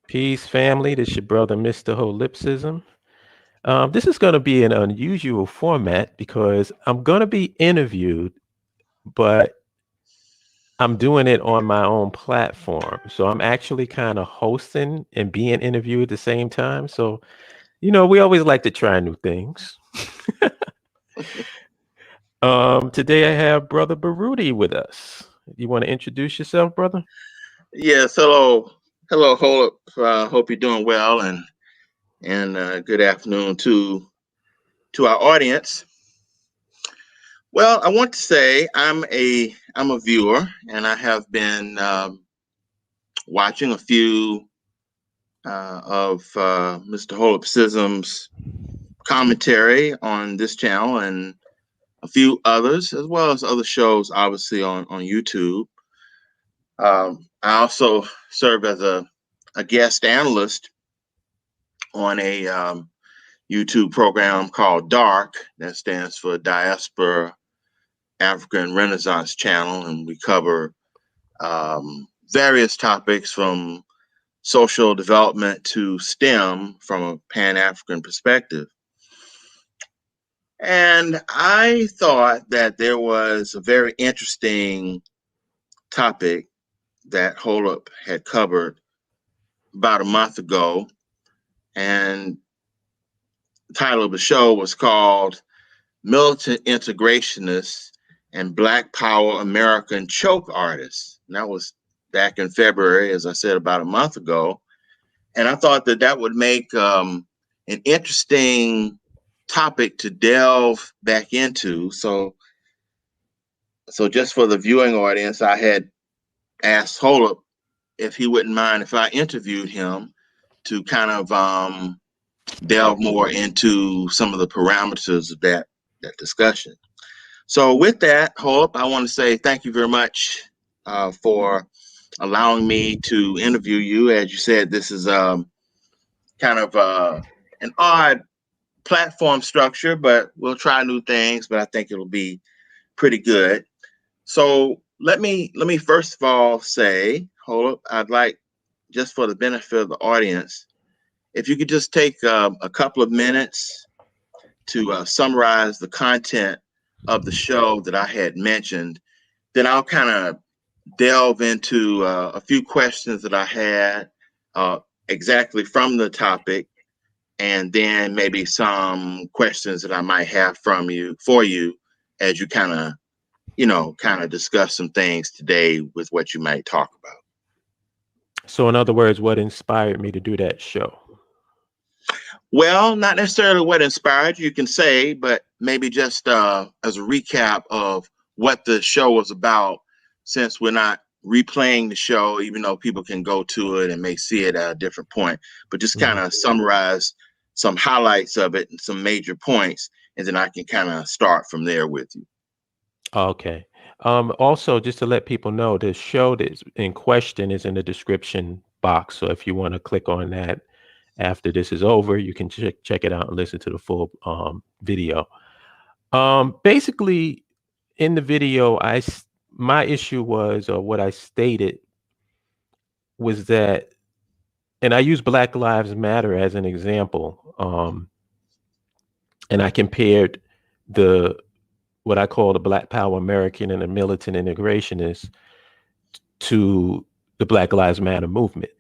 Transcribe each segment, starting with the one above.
Peace, family. This is your brother, Mr. Holipsism. This is going to be an unusual format because I'm going to be interviewed, but I'm doing it on my own platform. So I'm actually kind of hosting and being interviewed at the same time. So, we always like to try new things. Today I have Brother Baruti with us. You want to introduce yourself, brother? Yes, hello, Holip. Hope you're doing well, and good afternoon to our audience. Well, I want to say I'm a viewer, and I have been watching a few of Mr. Holipsism's commentary on this channel and a few others, as well as other shows, obviously on YouTube. I also serve as a guest analyst on a YouTube program called DARK, that stands for Diaspora African Renaissance Channel, and we cover various topics from social development to STEM from a Pan-African perspective. And I thought that there was a very interesting topic that Holip had covered about a month ago, and the title of the show was called Militant Integrationists and Black Power American Choke Artists. And that was back in February, as I said, about a month ago. And I thought that that would make an interesting topic to delve back into. So just for the viewing audience, I had asked Holip if he wouldn't mind if I interviewed him to kind of delve more into some of the parameters of that discussion. So with that, Holip, I want to say thank you very much for allowing me to interview you. As you said, this is kind of an odd platform structure, but we'll try new things, but I think it'll be pretty good. So let me first of all say, Holip, I'd like, just for the benefit of the audience, if you could just take a couple of minutes to summarize the content of the show that I had mentioned, then I'll kind of delve into a few questions that I had exactly from the topic, and then maybe some questions that I might have for you as you kind of discuss some things today with what you might talk about. So in other words, what inspired me to do that show? Well, not necessarily what inspired you can say, but maybe just as a recap of what the show was about, since we're not replaying the show, even though people can go to it and may see it at a different point, but just kind of summarize some highlights of it and some major points, and then I can kind of start from there with you. Okay. Also, just to let people know, the show that's in question is in the description box. So if you want to click on that after this is over, you can check it out and listen to the full video. Basically, in the video, my issue was, or what I stated was that, and I use Black Lives Matter as an example, and I compared what I call the Black Power American and the Militant Integrationists to the Black Lives Matter movement,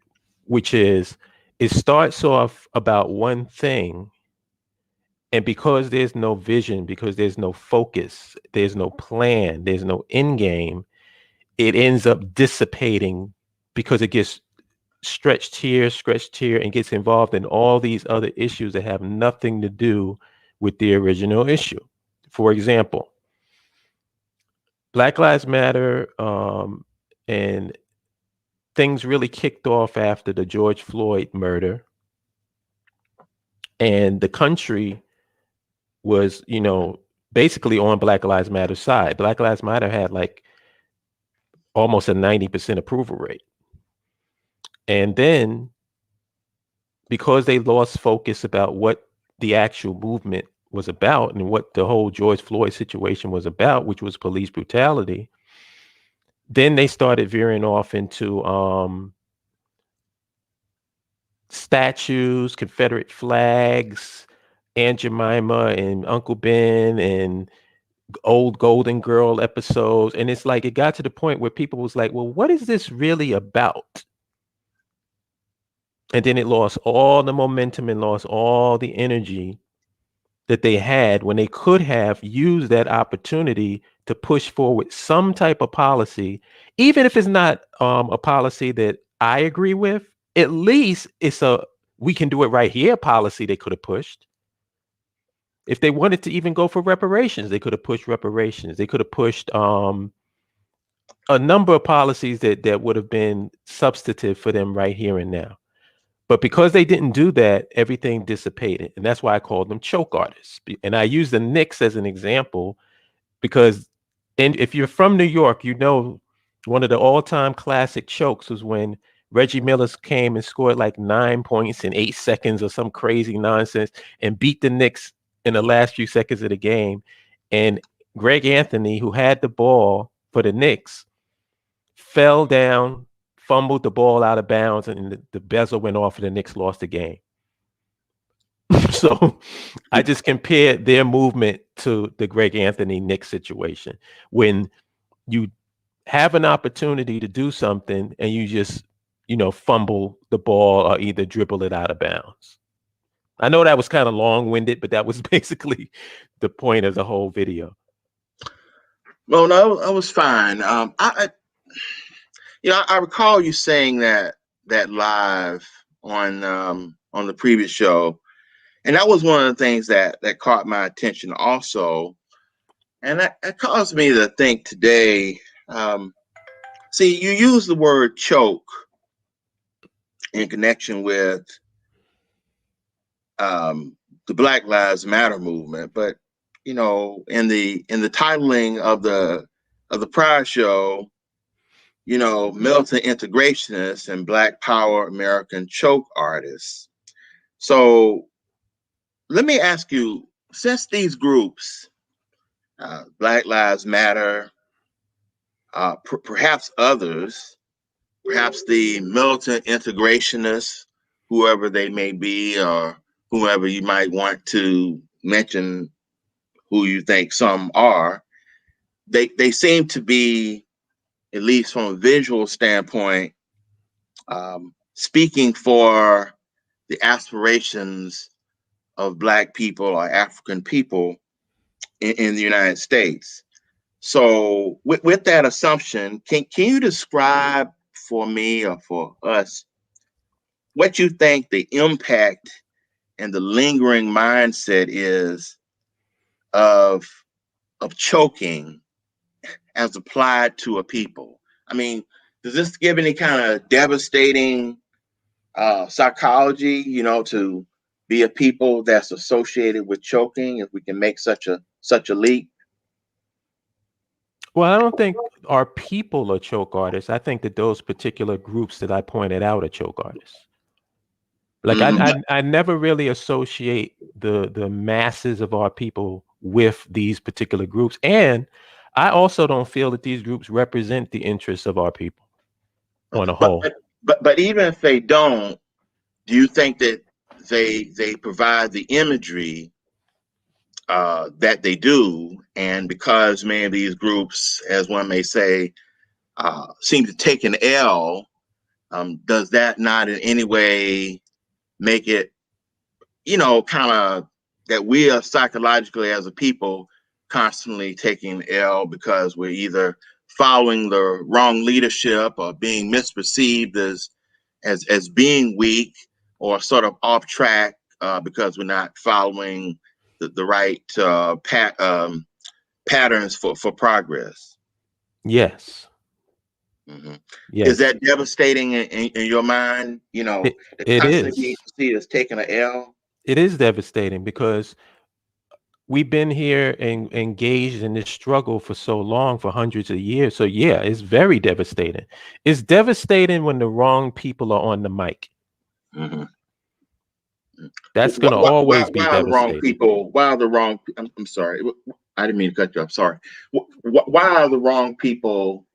which is, it starts off about one thing, and because there's no vision, because there's no focus, there's no plan, there's no end game, it ends up dissipating because it gets stretched here, and gets involved in all these other issues that have nothing to do with the original issue. For example, Black Lives Matter, and things really kicked off after the George Floyd murder. And the country was, basically on Black Lives Matter side. Black Lives Matter had like almost a 90% approval rate. And then, because they lost focus about what the actual movement was about and what the whole George Floyd situation was about, which was police brutality, then they started veering off into statues, Confederate flags, Aunt Jemima and Uncle Ben and old Golden Girl episodes. And it's like, it got to the point where people was like, well, what is this really about? And then it lost all the momentum and lost all the energy that they had when they could have used that opportunity to push forward some type of policy, even if it's not a policy that I agree with. At least it's a we can do it right here policy they could have pushed. If they wanted to even go for reparations, they could have pushed reparations. They could have pushed a number of policies that would have been substantive for them right here and now. But because they didn't do that, everything dissipated. And that's why I called them choke artists. And I use the Knicks as an example because if you're from New York, you know one of the all-time classic chokes was when Reggie Miller came and scored like 9 points in 8 seconds or some crazy nonsense and beat the Knicks in the last few seconds of the game. And Greg Anthony, who had the ball for the Knicks, fell down, fumbled the ball out of bounds, and the buzzer went off and the Knicks lost the game. So I just compared their movement to the Greg Anthony Knicks situation. When you have an opportunity to do something and you just, fumble the ball or either dribble it out of bounds. I know that was kind of long-winded, but that was basically the point of the whole video. Well, no, that was fine. I recall you saying that live on the previous show, and that was one of the things that caught my attention also, and that caused me to think today. See, you use the word choke in connection with the Black Lives Matter movement, but in the titling of the prior show, militant integrationists and Black Power American choke artists. So let me ask you, since these groups, Black Lives Matter, perhaps others, perhaps the militant integrationists, whoever they may be, or whoever you might want to mention who you think some are, they seem to be, at least from a visual standpoint, speaking for the aspirations of Black people or African people in the United States. So with that assumption, can you describe for me or for us what you think the impact and the lingering mindset is of choking as applied to a people? I mean, does this give any kind of devastating psychology, to be a people that's associated with choking, if we can make such a leap? Well, I don't think our people are choke artists. I think that those particular groups that I pointed out are choke artists. Like I never really associate the masses of our people with these particular groups. And I also don't feel that these groups represent the interests of our people on a whole. But even if they don't, do you think that they provide the imagery that they do? And because many of these groups, as one may say, seem to take an L, does that not in any way make it, kind of that we are psychologically as a people constantly taking L because we're either following the wrong leadership or being misperceived as being weak or sort of off track because we're not following the right patterns for progress? Yes. Mm-hmm. Yes. Is that devastating in your mind? It constantly is. see us taking an L. It is devastating because we've been here and engaged in this struggle for so long, for hundreds of years. So yeah, it's very devastating. It's devastating when the wrong people are on the mic. Mm-hmm. That's going to always be why are the wrong devastating. people? Why are the wrong? I'm sorry. I didn't mean to cut you off. Sorry. Why are the wrong people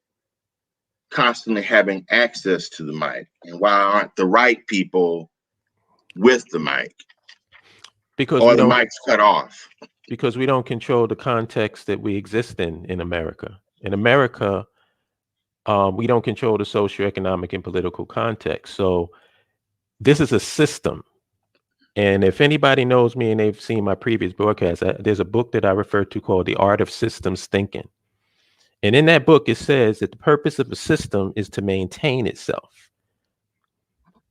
constantly having access to the mic, and why aren't the right people with the mic, Because or we the don't mic's cut off. because we don't control the context that we exist in America. In America, we don't control the socioeconomic and political context. So this is a system. And if anybody knows me and they've seen my previous broadcast, there's a book that I refer to called The Art of Systems Thinking. And in that book, it says that the purpose of a system is to maintain itself.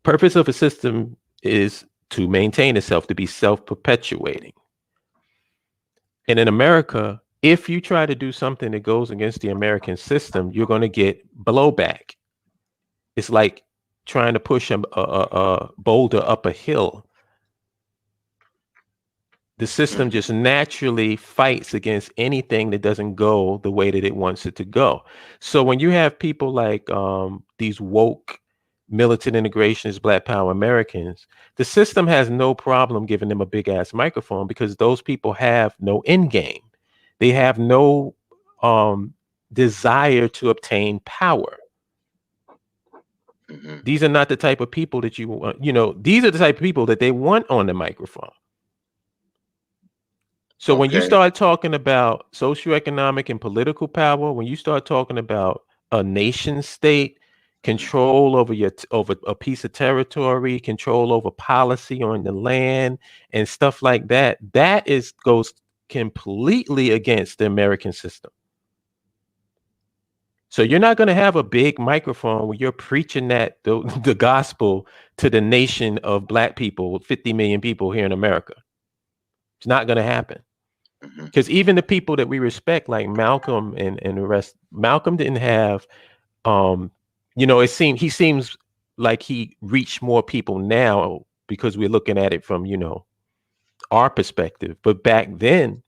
Purpose of a system is to maintain itself, to be self-perpetuating. And in America, if you try to do something that goes against the American system, you're going to get blowback. It's like trying to push a boulder up a hill. The system just naturally fights against anything that doesn't go the way that it wants it to go. So when you have people like these woke militant integrationists, Black Power Americans, the system has no problem giving them a big ass microphone because those people have no end game. They have no desire to obtain power. These are not the type of people that you want, these are the type of people that they want on the microphone. So when you start talking about socioeconomic and political power, when you start talking about a nation state, control over over a piece of territory, control over policy on the land and stuff like that, that goes completely against the American system. So you're not going to have a big microphone where you're preaching the gospel to the nation of Black people, 50 million people here in America. It's not going to happen. Because even the people that we respect, like Malcolm and the rest, Malcolm didn't have, he seems like he reached more people now because we're looking at it from, our perspective. But back then,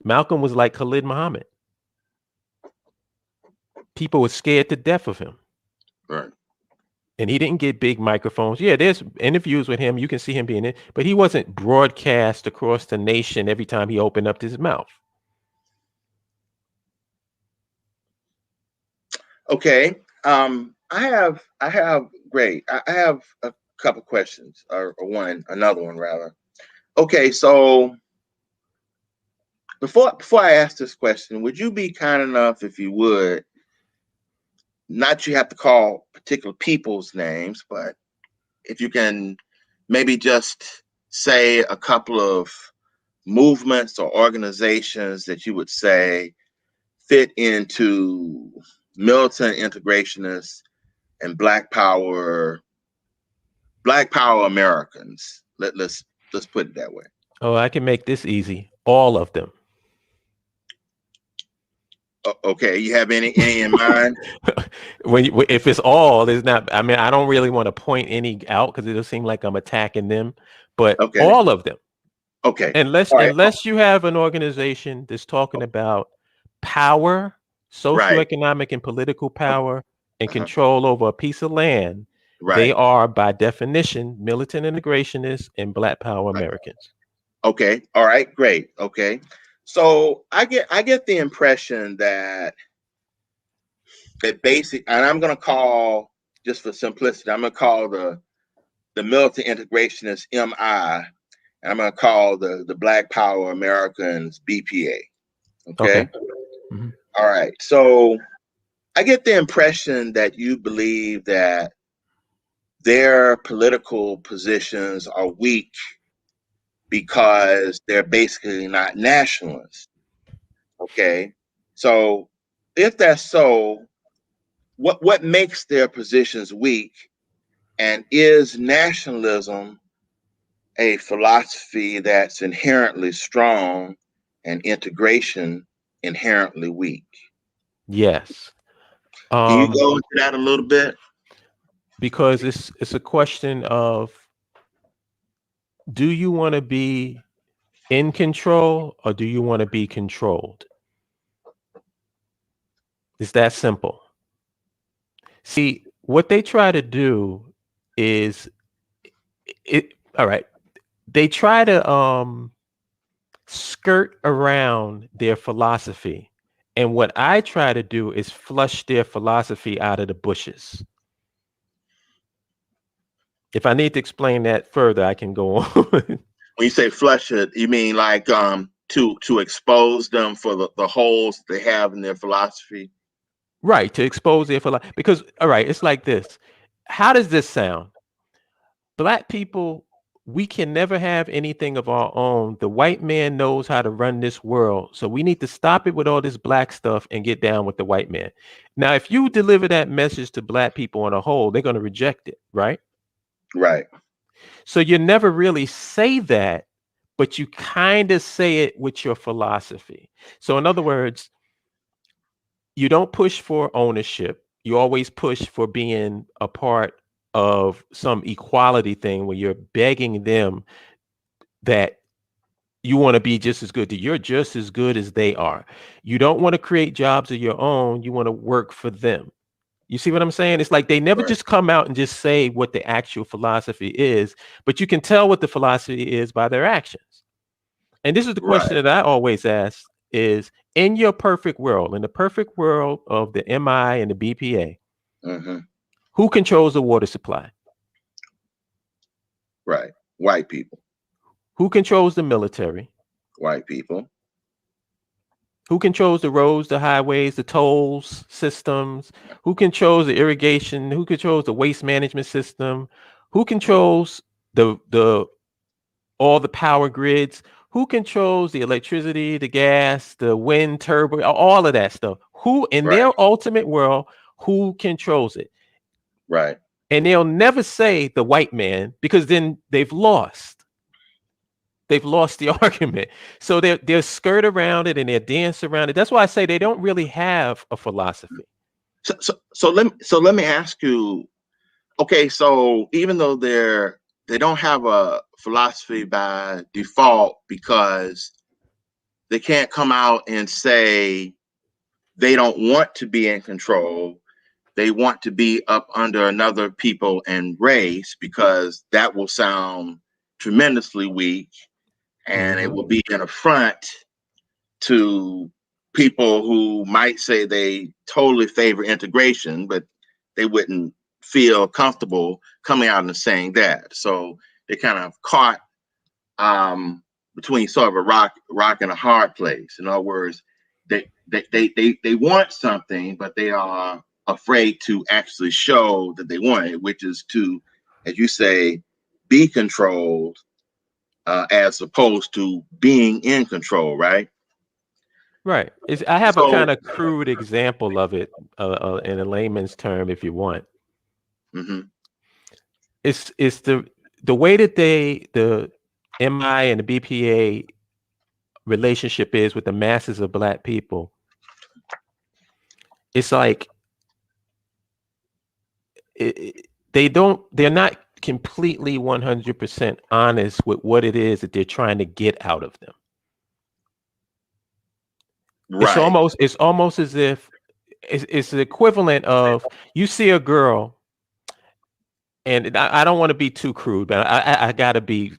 Malcolm was like Khalid Muhammad. People were scared to death of him. Right. And he didn't get big microphones. Yeah, there's interviews with him. You can see him being in, but he wasn't broadcast across the nation every time he opened up his mouth. Okay. I have great. I have a couple questions, or another one rather. Okay, so before I ask this question, would you be kind enough, if you would, not you have to call particular people's names, but if you can maybe just say a couple of movements or organizations that you would say fit into militant integrationists and Black Power Americans. Let's put it that way. Oh, I can make this easy. All of them. Okay, you have any in mind? If it's all, there's not. I mean, I don't really want to point any out because it'll seem like I'm attacking them. But all of them. Okay. Unless you have an organization that's talking about power, socioeconomic and political power, and control over a piece of land, they are by definition militant integrationists and Black Power Americans. Okay. All right. Great. Okay. So I get the impression that basic, and I'm going to call, just for simplicity, I'm going to call the militant integrationists MI, and I'm going to call the Black Power Americans BPA. Okay. Mm-hmm. All right. So I get the impression that you believe that their political positions are weak because they're basically not nationalists. Okay. So if that's so, what makes their positions weak? And is nationalism a philosophy that's inherently strong and integration inherently weak? Yes. Can you go into that a little bit? Because it's a question of, do you want to be in control or do you want to be controlled? It's that simple. See, what they try to do is all right. They try to skirt around their philosophy. And what I try to do is flush their philosophy out of the bushes. If I need to explain that further, I can go on. When you say flush it, you mean like to expose them for the holes they have in their philosophy? Right, to expose it for like, because all right, it's like this. How does this sound? Black people, we can never have anything of our own. The white man knows how to run this world. So we need to stop it with all this black stuff and get down with the white man. Now, if you deliver that message to black people on a whole, they're going to reject it, right? Right. So you never really say that, but you kind of say it with your philosophy. So in other words, you don't push for ownership. You always push for being a part of some equality thing where you're begging them that you want to be just as good, that you're just as good as they are. You don't want to create jobs of your own. You want to work for them. You see what I'm saying? It's like they never just come out and just say what the actual philosophy is, but you can tell what the philosophy is by their actions. And this is the question that I always ask is, in your perfect world, in the perfect world of the MI and the BPA, who controls the water supply? Right. White people. Who controls the military? White people. Who controls the roads, the highways, the tolls systems? Who controls the irrigation? Who controls the waste management system? Who controls the all the power grids? Who controls the electricity, the gas, the wind turbine, all of that stuff? Who in their ultimate world, who controls it? Right. And they'll never say the white man, because then they've lost. They've lost the argument. So they're skirt around it and they're dance around it. That's why I say they don't really have a philosophy. So let me ask you, okay, so even though they don't have a philosophy by default because they can't come out and say they don't want to be in control, they want to be up under another people and race, because that will sound tremendously weak and it will be an affront to people who might say they totally favor integration, but they wouldn't feel comfortable coming out and saying that. So they kind of caught between sort of a rock and a hard place. In other words, they want something, but they are afraid to actually show that they want it, which is to, as you say, be controlled as opposed to being in control, right? Right. I have a kind of crude example of it in a layman's term, if you want. It's the way that the MI and the BPA relationship is with the masses of black people. It's like they're not completely 100% honest with what it is that they're trying to get out of them. Right. It's almost as if it's the equivalent of, you see a girl, and I don't want to be too crude, but I gotta be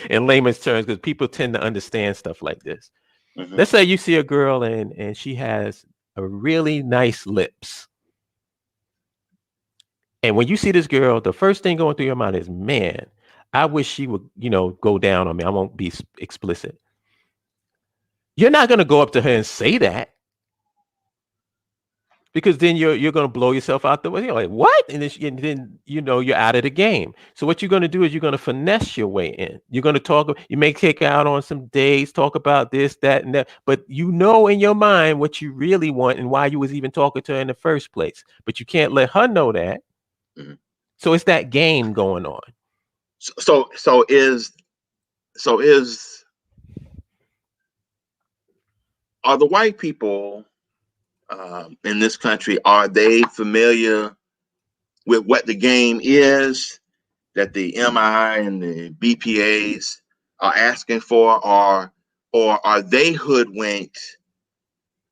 in layman's terms because people tend to understand stuff like this. Let's say you see a girl and she has a really nice lips. And when you see this girl, the first thing going through your mind is, man, I wish she would, go down on me. I won't be explicit. You're not going to go up to her and say that, because then you're going to blow yourself out the way. You're like, what? And then you're out of the game. So what you're going to do is you're going to finesse your way in. You're going to talk. You may kick out on some days, talk about this, that, and that. But in your mind what you really want and why you was even talking to her in the first place. But you can't let her know that. So it's that game going on. So are the white people in this country, are they familiar with what the game is that the MI and the BPAs are asking for, or are they hoodwinked,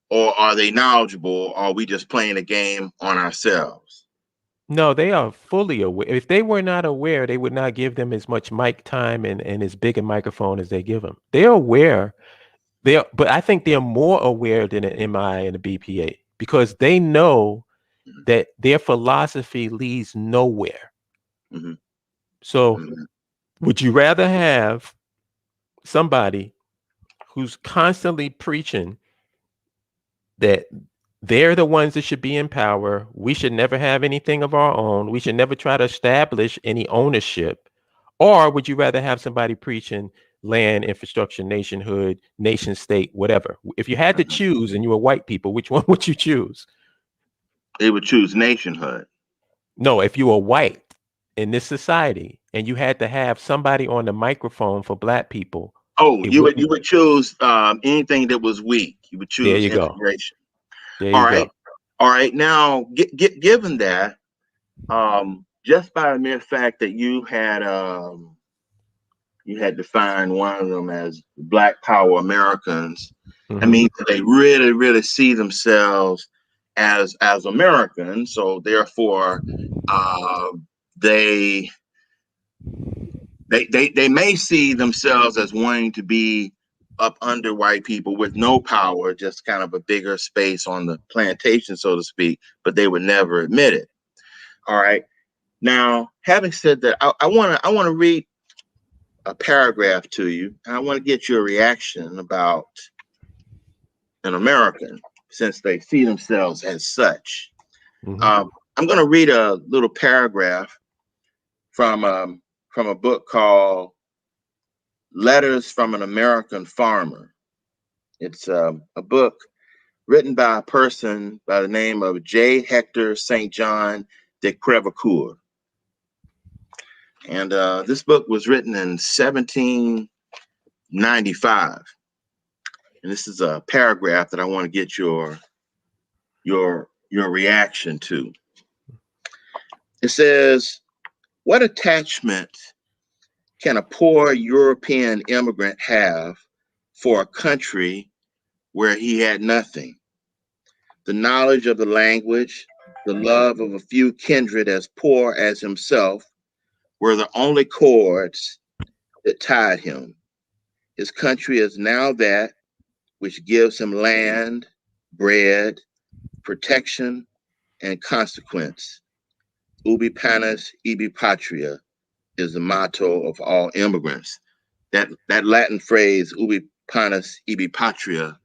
or are they knowledgeable, or are we just playing a game on ourselves? No, they are fully aware. If they were not aware, they would not give them as much mic time and as big a microphone as they give them. They're aware. But I think they're more aware than an MI and a BPA, because they know that their philosophy leads nowhere. So would you rather have somebody who's constantly preaching that they're the ones that should be in power, we should never have anything of our own, we should never try to establish any ownership? Or would you rather have somebody preaching land, infrastructure, nationhood, nation state, whatever? If you had to choose and you were white people, which one would you choose? They would choose nationhood. No, if you were white in this society and you had to have somebody on the microphone for black people, Oh, it you wouldn't. would choose anything that was weak. You would There choose you go. integration. There All you right, go. all right. Now, given that, just by the mere fact that you had defined one of them as Black Power Americans, I Mm-hmm. mean, they really, really see themselves as Americans. So therefore, uh, they they may see themselves as wanting to be up under white people with no power, just kind of a bigger space on the plantation, so to speak, but they would never admit it. All right. Now, having said that, I want to read a paragraph to you, and I want to get your reaction about an American, since they see themselves as such. Mm-hmm. I'm going to read a little paragraph from a book called Letters from an American Farmer. It's a book written by a person by the name of J. Hector St. John de Crevecoeur. And this book was written in 1795. And this is a paragraph that I want to get your reaction to. It says, "What attachment can a poor European immigrant have for a country where he had nothing? The knowledge of the language, the love of a few kindred as poor as himself were the only cords that tied him. His country is now that which gives him land, bread, protection, and consequence. Ubi panis, ibi patria is the motto of all immigrants." That Latin phrase, ubi panis, ibi patria,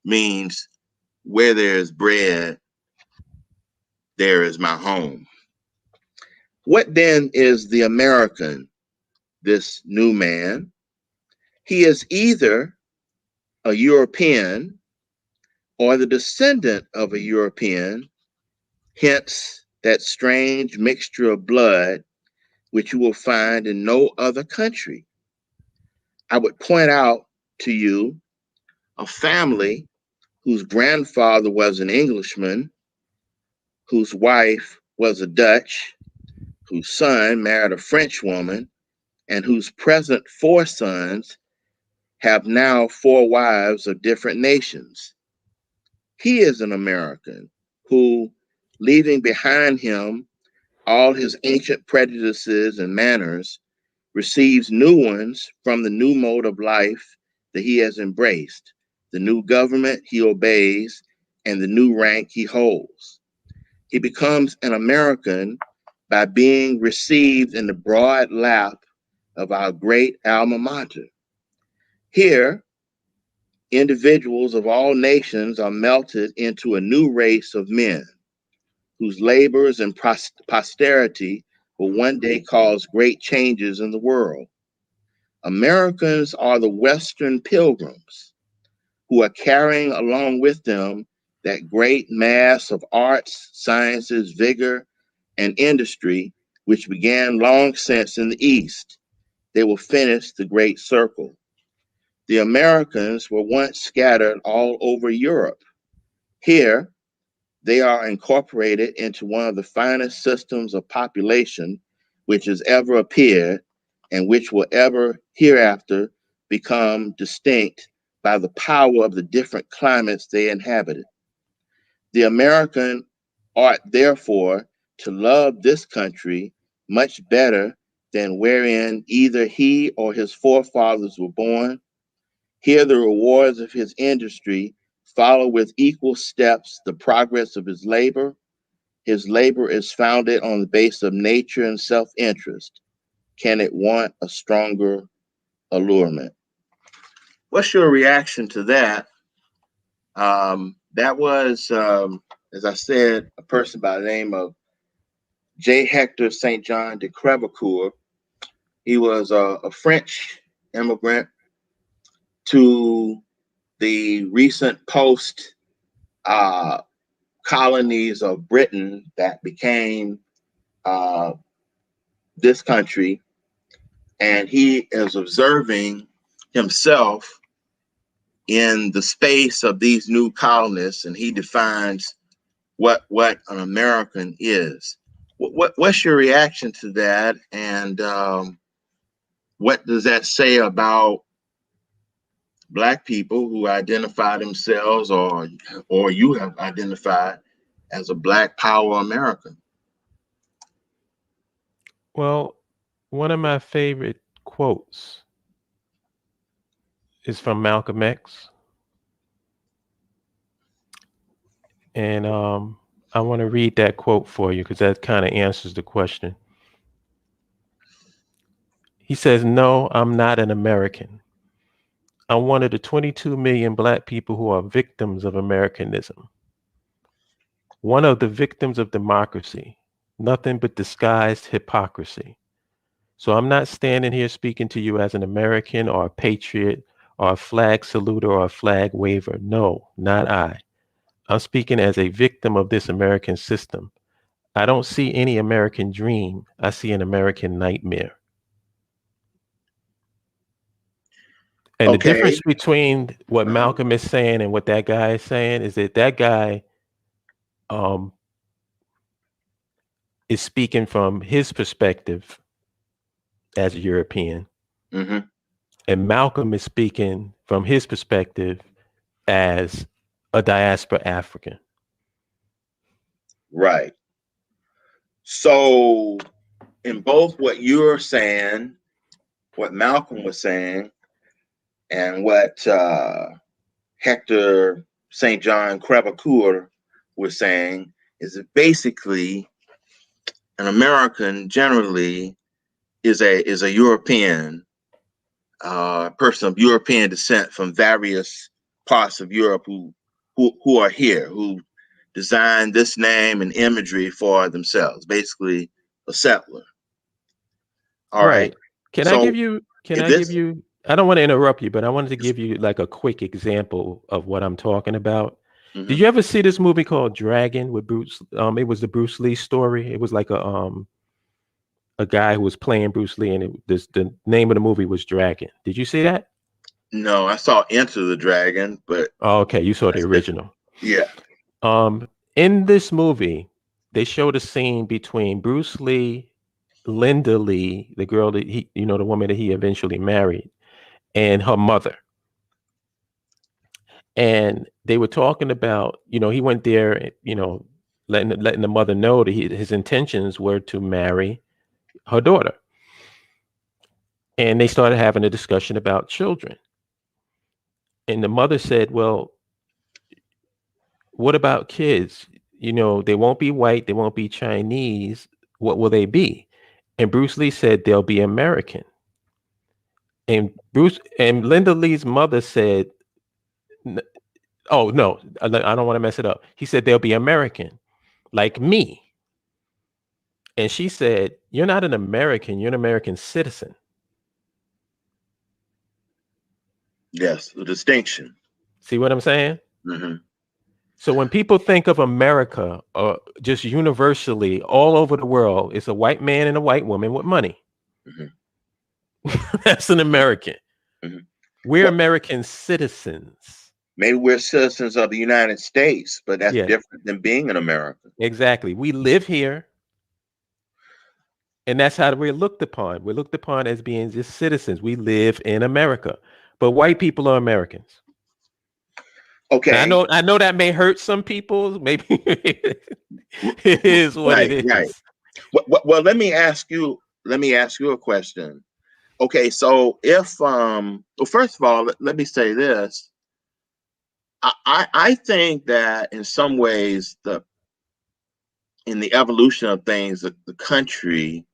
means where there is bread, there is my home. What then is the American, this new man? He is either a European or the descendant of a European, hence that strange mixture of blood which you will find in no other country. I would point out to you a family whose grandfather was an Englishman, whose wife was a Dutch, whose son married a French woman, and whose present four sons have now four wives of different nations. He is an American who, leaving behind him all his ancient prejudices and manners, receives new ones from the new mode of life that he has embraced, the new government he obeys, and the new rank he holds. He becomes an American by being received in the broad lap of our great alma mater. Here, individuals of all nations are melted into a new race of men whose labors and posterity will one day cause great changes in the world. Americans are the Western pilgrims who are carrying along with them that great mass of arts, sciences, vigor, and industry which began long since in the East. They will finish the great circle. The Americans were once scattered all over Europe. Here, they are incorporated into one of the finest systems of population which has ever appeared and which will ever hereafter become distinct by the power of the different climates they inhabited. The American ought therefore to love this country much better than wherein either he or his forefathers were born. Here the rewards of his industry follow with equal steps the progress of his labor. His labor is founded on the base of nature and self-interest. can it want a stronger allurement? What's your reaction to that? That was, as I said, a person by the name of J. Hector St. John de Crevecoeur. He was a French immigrant to the recent post colonies of Britain that became this country. And he is observing himself in the space of these new colonists, and he defines what an American is. What's your reaction to that, and what does that say about Black people who identify themselves, or you have identified as a Black Power American? Well, one of my favorite quotes is from Malcolm X. And I want to read that quote for you because that kind of answers the question. He says, "No, I'm not an American. I'm one of the 22 million Black people who are victims of Americanism. One of the victims of democracy, nothing but disguised hypocrisy. So I'm not standing here speaking to you as an American or a patriot or a flag saluter or a flag waver. No, not I. I'm speaking as a victim of this American system. I don't see any American dream. I see an American nightmare." And the difference between what Malcolm is saying and what that guy is saying is that that guy is speaking from his perspective as a European. Mm-hmm. And Malcolm is speaking from his perspective as a diaspora African. Right. So in both what you're saying, what Malcolm was saying, and what Hector St. John Crevecoeur was saying, is that basically an American generally is a European person of European descent from various parts of Europe who are here, who designed this name and imagery for themselves, basically a settler. All right. Can So I give you, I don't want to interrupt you, but I wanted to give you like a quick example of what I'm talking about. Mm-hmm. Did you ever see this movie called Dragon with Bruce? It was the Bruce Lee story. It was like a guy who was playing Bruce Lee, and the name of the movie was Dragon. Did you see that? No, I saw Enter the Dragon, but okay, you saw the original. Yeah. In this movie, they showed a scene between Bruce Lee, Linda Lee, the girl that he, the woman that he eventually married, and her mother. And they were talking about, he went there, letting the mother know that his intentions were to marry her daughter. And they started having a discussion about children. And the mother said, "Well, what about kids? They won't be white, they won't be Chinese. What will they be?" And Bruce Lee said, "They'll be American." And Linda Lee's mother said, "Oh no, I don't want to mess it up." He said, "They'll be American, like me." And she said, "You're not an American, you're an American citizen." Yes, the distinction. See what I'm saying? Mm-hmm. So when people think of America, just universally all over the world, it's a white man and a white woman with money. Mm-hmm. That's an American. Mm-hmm. We're American citizens. Maybe we're citizens of the United States, but that's different than being an American. Exactly. We live here. And that's how we're looked upon. We're looked upon as being just citizens. We live in America. But white people are Americans. Okay. Now, I know that may hurt some people. Maybe it is what it is. Right. Well, let me ask you a question. Okay, so if well, first of all, let me say this. I think that in some ways in the evolution of things, the country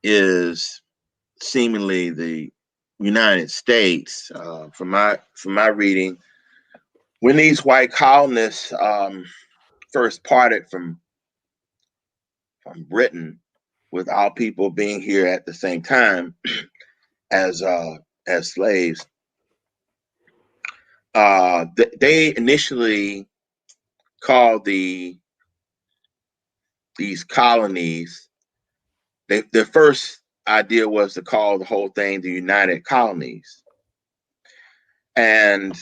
is seemingly the United States. From my reading, when these white colonists first parted from Britain, with all people being here at the same time as slaves, they initially called these colonies. Their first idea was to call the whole thing the United Colonies. And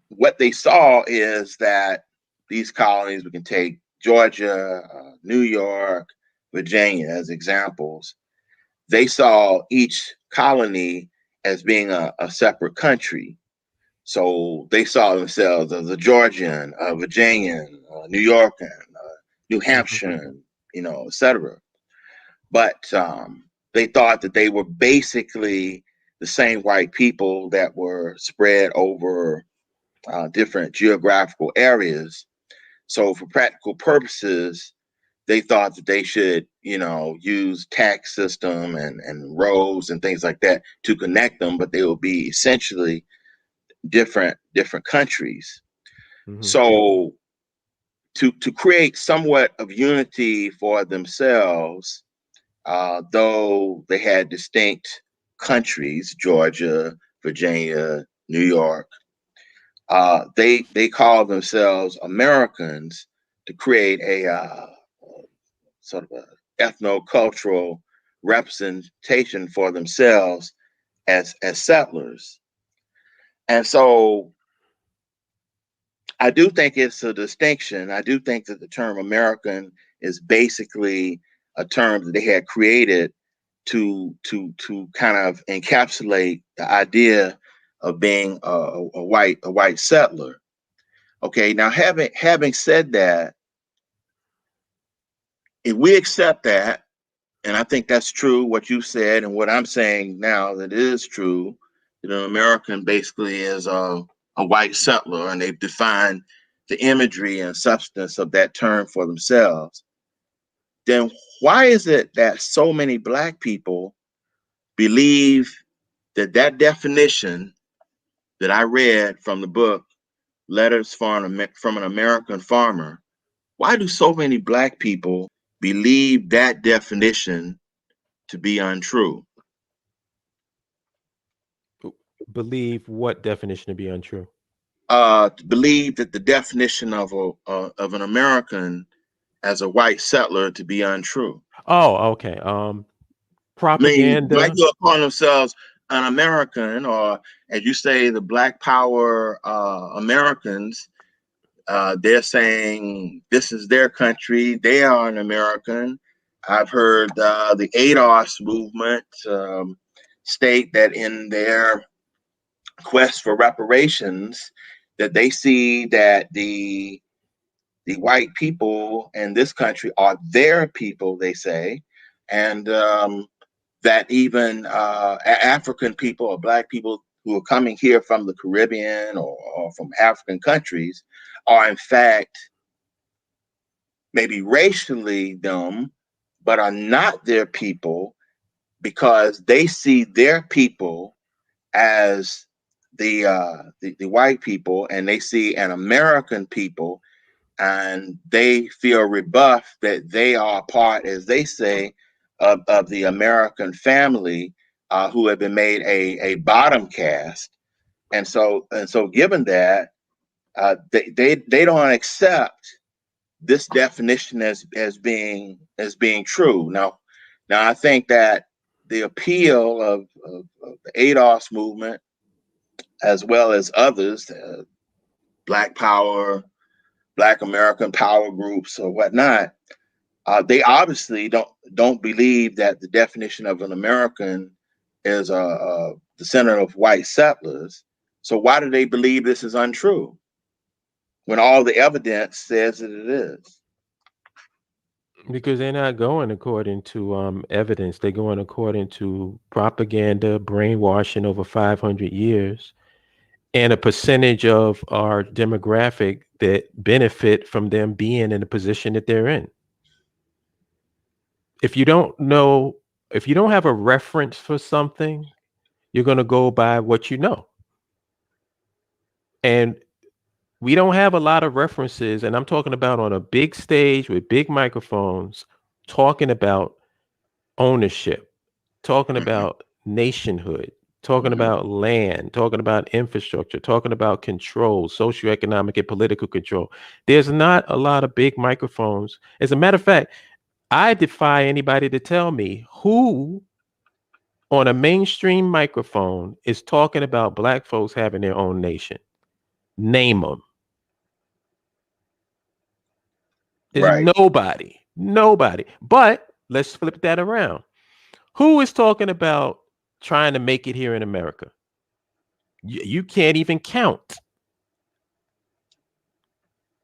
what they saw is that these colonies, we can take Georgia, New York, Virginia as examples. They saw each colony as being a separate country. So they saw themselves as a Georgian, a Virginian, a New Yorker, New Hampshire, etc. But they thought that they were basically the same white people that were spread over different geographical areas. So for practical purposes, they thought that they should, use tax system and roads and things like that to connect them, but they will be essentially different countries. Mm-hmm. So to create somewhat of unity for themselves, though they had distinct countries, Georgia, Virginia, New York, they called themselves Americans to create a sort of a ethno-cultural representation for themselves as settlers. And so I do think it's a distinction. I do think that the term American is basically a term that they had created to kind of encapsulate the idea of being a white settler. Okay, now having said that, if we accept that, and I think that's true, what you said and what I'm saying now, that it is true, that an American basically is a white settler, and they've defined the imagery and substance of that term for themselves, then why is it that so many Black people believe that definition that I read from the book, Letters from an American Farmer, why do so many Black people believe that definition to be untrue? Believe what definition to be untrue? Believe that the definition of an American as a white settler to be untrue. Oh, okay. Propaganda. Black people call themselves an American, or as you say, the Black Power Americans. They're saying this is their country. They are an American. I've heard the ADOS movement state that in their quest for reparations, that they see that the white people in this country are their people, they say, and that even African people or Black people who are coming here from the Caribbean or from African countries are in fact maybe racially them, but are not their people, because they see their people as the white people, and they see an American people, and they feel rebuffed that they are part, as they say, of the American family, who have been made a bottom caste. And so given that, they don't accept this definition as being true. Now I think that the appeal of the ADOS movement, as well as others, Black Power, Black American Power groups or whatnot, they obviously don't believe that the definition of an American is a descendant of white settlers. So why do they believe this is untrue when all the evidence says that it is? Because they're not going according to evidence. They're going according to propaganda, brainwashing over 500 years, and a percentage of our demographic that benefit from them being in the position that they're in. If you don't know if you don't have a reference for something, you're going to go by what you know. And we don't have a lot of references. And I'm talking about on a big stage with big microphones, talking about ownership, talking about nationhood, talking about land, talking about infrastructure, talking about control, socioeconomic and political control. There's not a lot of big microphones. As a matter of fact, I defy anybody to tell me who on a mainstream microphone is talking about Black folks having their own nation. Name them. There's nobody. But let's flip that around. Who is talking about trying to make it here in America? You can't even count.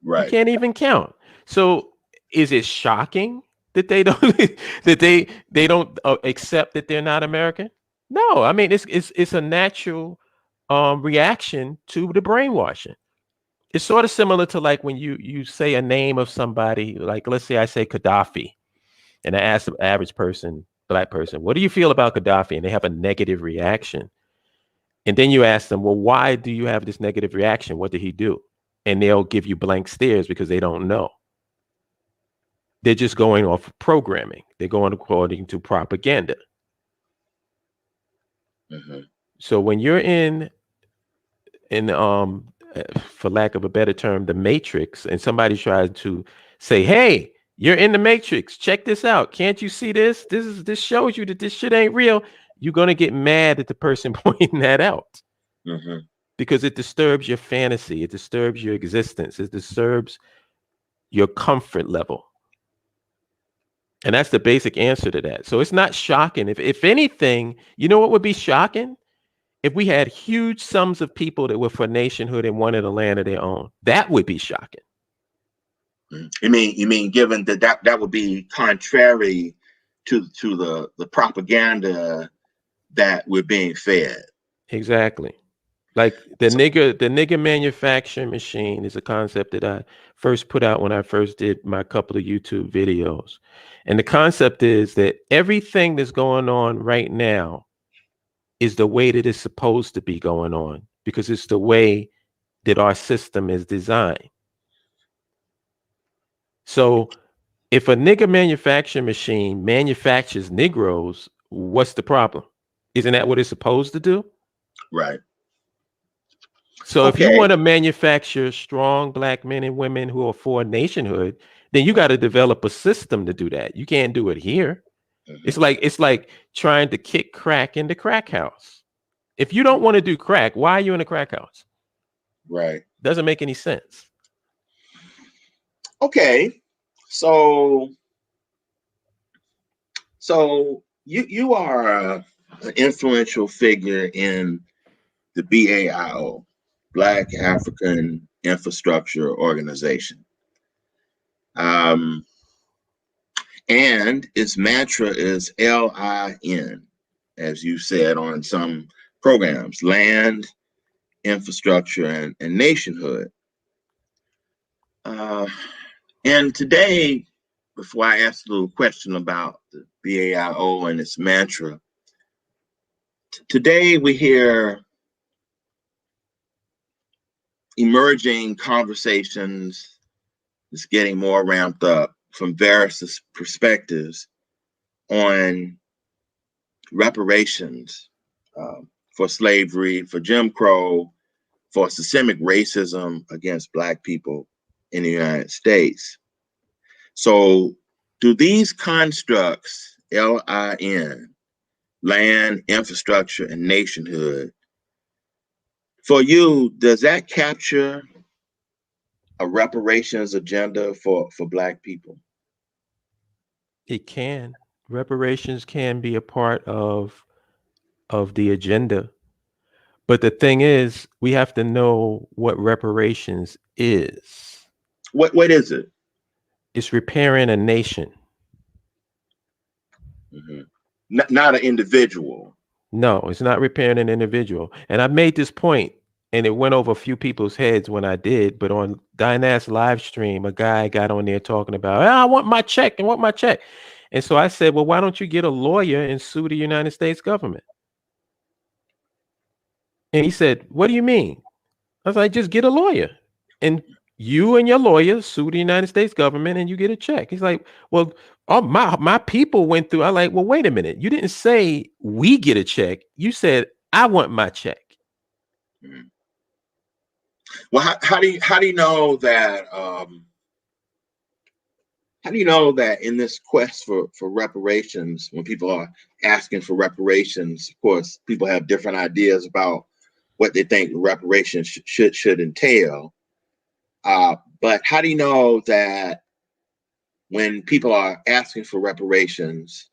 Right. You can't even count. So is it shocking that they don't that they don't accept that they're not American? No, I mean it's a natural reaction to the brainwashing. It's sort of similar to like when you say a name of somebody, like let's say I say Gaddafi, and I ask the average person, Black person, what do you feel about Gaddafi? And they have a negative reaction. And then you ask them, well, why do you have this negative reaction? What did he do? And they'll give you blank stares because they don't know. They're just going off of programming. They're going according to propaganda. So when you're in for lack of a better term, the matrix, and somebody tries to say, hey, you're in the matrix, check this out, can't you see this? This shows you that this shit ain't real. You're going to get mad at the person pointing that out because it disturbs your fantasy, it disturbs your existence, it disturbs your comfort level. And that's the basic answer to that. So it's not shocking. If anything, you know what would be shocking? If we had huge sums of people that were for nationhood and wanted a land of their own, that would be shocking. You mean given that would be contrary to the propaganda that we're being fed? Exactly. Like the nigger manufacturing machine is a concept that I first put out when I first did my couple of YouTube videos. And the concept is that everything that's going on right now is the way that it's supposed to be going on, because it's the way that our system is designed. So if a nigger manufacturing machine manufactures Negroes, what's the problem? Isn't that what it's supposed to do? Right. So if you want to manufacture strong Black men and women who are for nationhood, then you got to develop a system to do that. You can't do it here. It's like trying to kick crack in the crack house. If you don't want to do crack, why are you in a crack house? Right. Doesn't make any sense. Okay. So you are an influential figure in the BAIO, Black African Infrastructure Organization. And its mantra is LIN, as you said on some programs, land, infrastructure, and nationhood. And today, before I ask a little question about the BAIO and its mantra, today we hear emerging conversations that's getting more ramped up from various perspectives on reparations for slavery, for Jim Crow, for systemic racism against Black people in the United States. So do these constructs, LIN, land, infrastructure, and nationhood, for you, does that capture a reparations agenda for Black people? It can. Reparations can be a part of the agenda. But the thing is, we have to know what reparations is. What is it? It's repairing a nation. Not an individual. No, it's not repairing an individual. And I made this point, and it went over a few people's heads when I did. But on Dynast live stream, a guy got on there talking about, I want my check. And so I said, well, why don't you get a lawyer and sue the United States government? And he said, what do you mean? I was like, just get a lawyer. And you and your lawyer sue the United States government and you get a check. He's like, well, my people went through. I'm like, well, wait a minute. You didn't say we get a check. You said, I want my check. Mm. Well, how do you know that? How do you know that in this quest for reparations, when people are asking for reparations, of course, people have different ideas about what they think reparations should entail. But how do you know that when people are asking for reparations,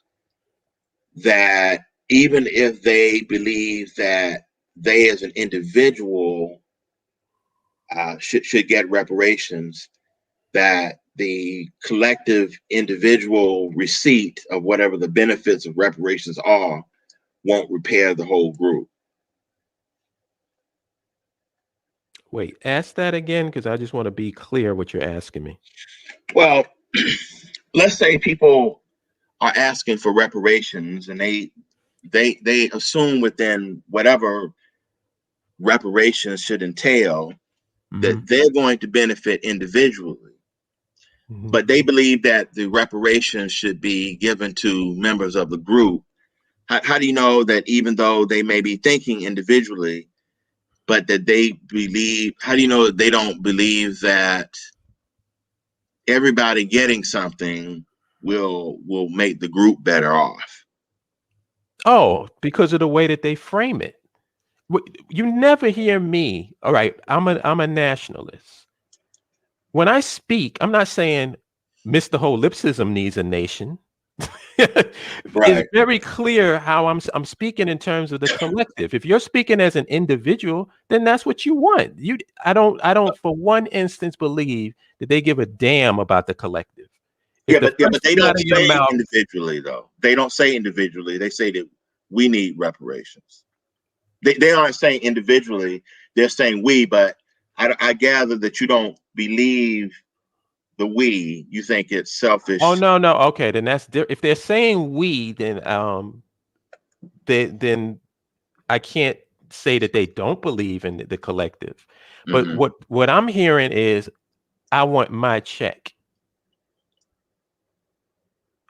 that even if they believe that they as an individual should get reparations, that the collective individual receipt of whatever the benefits of reparations are won't repair the whole group? Wait, ask that again, because I just want to be clear what you're asking me. Well, let's say people are asking for reparations and they assume within whatever reparations should entail that they're going to benefit individually. But they believe that the reparations should be given to members of the group. How do you know that even though they may be thinking individually, but that they believe, how do you know that they don't believe that everybody getting something will make the group better off? Oh, because of the way that they frame it. You never hear me. All right, I'm a nationalist. When I speak, I'm not saying Mr. Holipsism needs a nation. It's very clear how I'm speaking in terms of the collective. If you're speaking as an individual, then that's what you want. I don't for one instance believe that they give a damn about the collective. But they don't say individually, though. They don't say individually. They say that we need reparations. They aren't saying individually. They're saying we, but I gather that you don't believe the we. You think it's selfish. Oh, no. Okay, then that's if they're saying we, then I can't say that they don't believe in the collective. But what I'm hearing is, I want my check.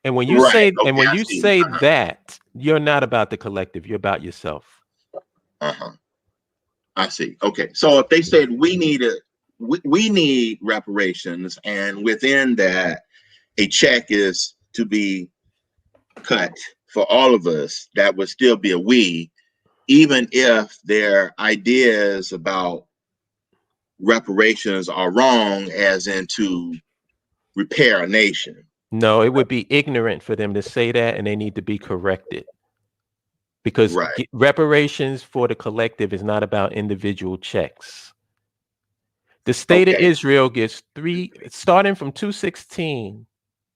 And when you say that, you're not about the collective, you're about yourself. I see. Okay. So if they said we need reparations, and within that a check is to be cut for all of us, that would still be a we, even if their ideas about reparations are wrong, as in to repair a nation. No, it would be ignorant for them to say that, and they need to be corrected. Because reparations for the collective is not about individual checks. The state of Israel gets starting from 2016,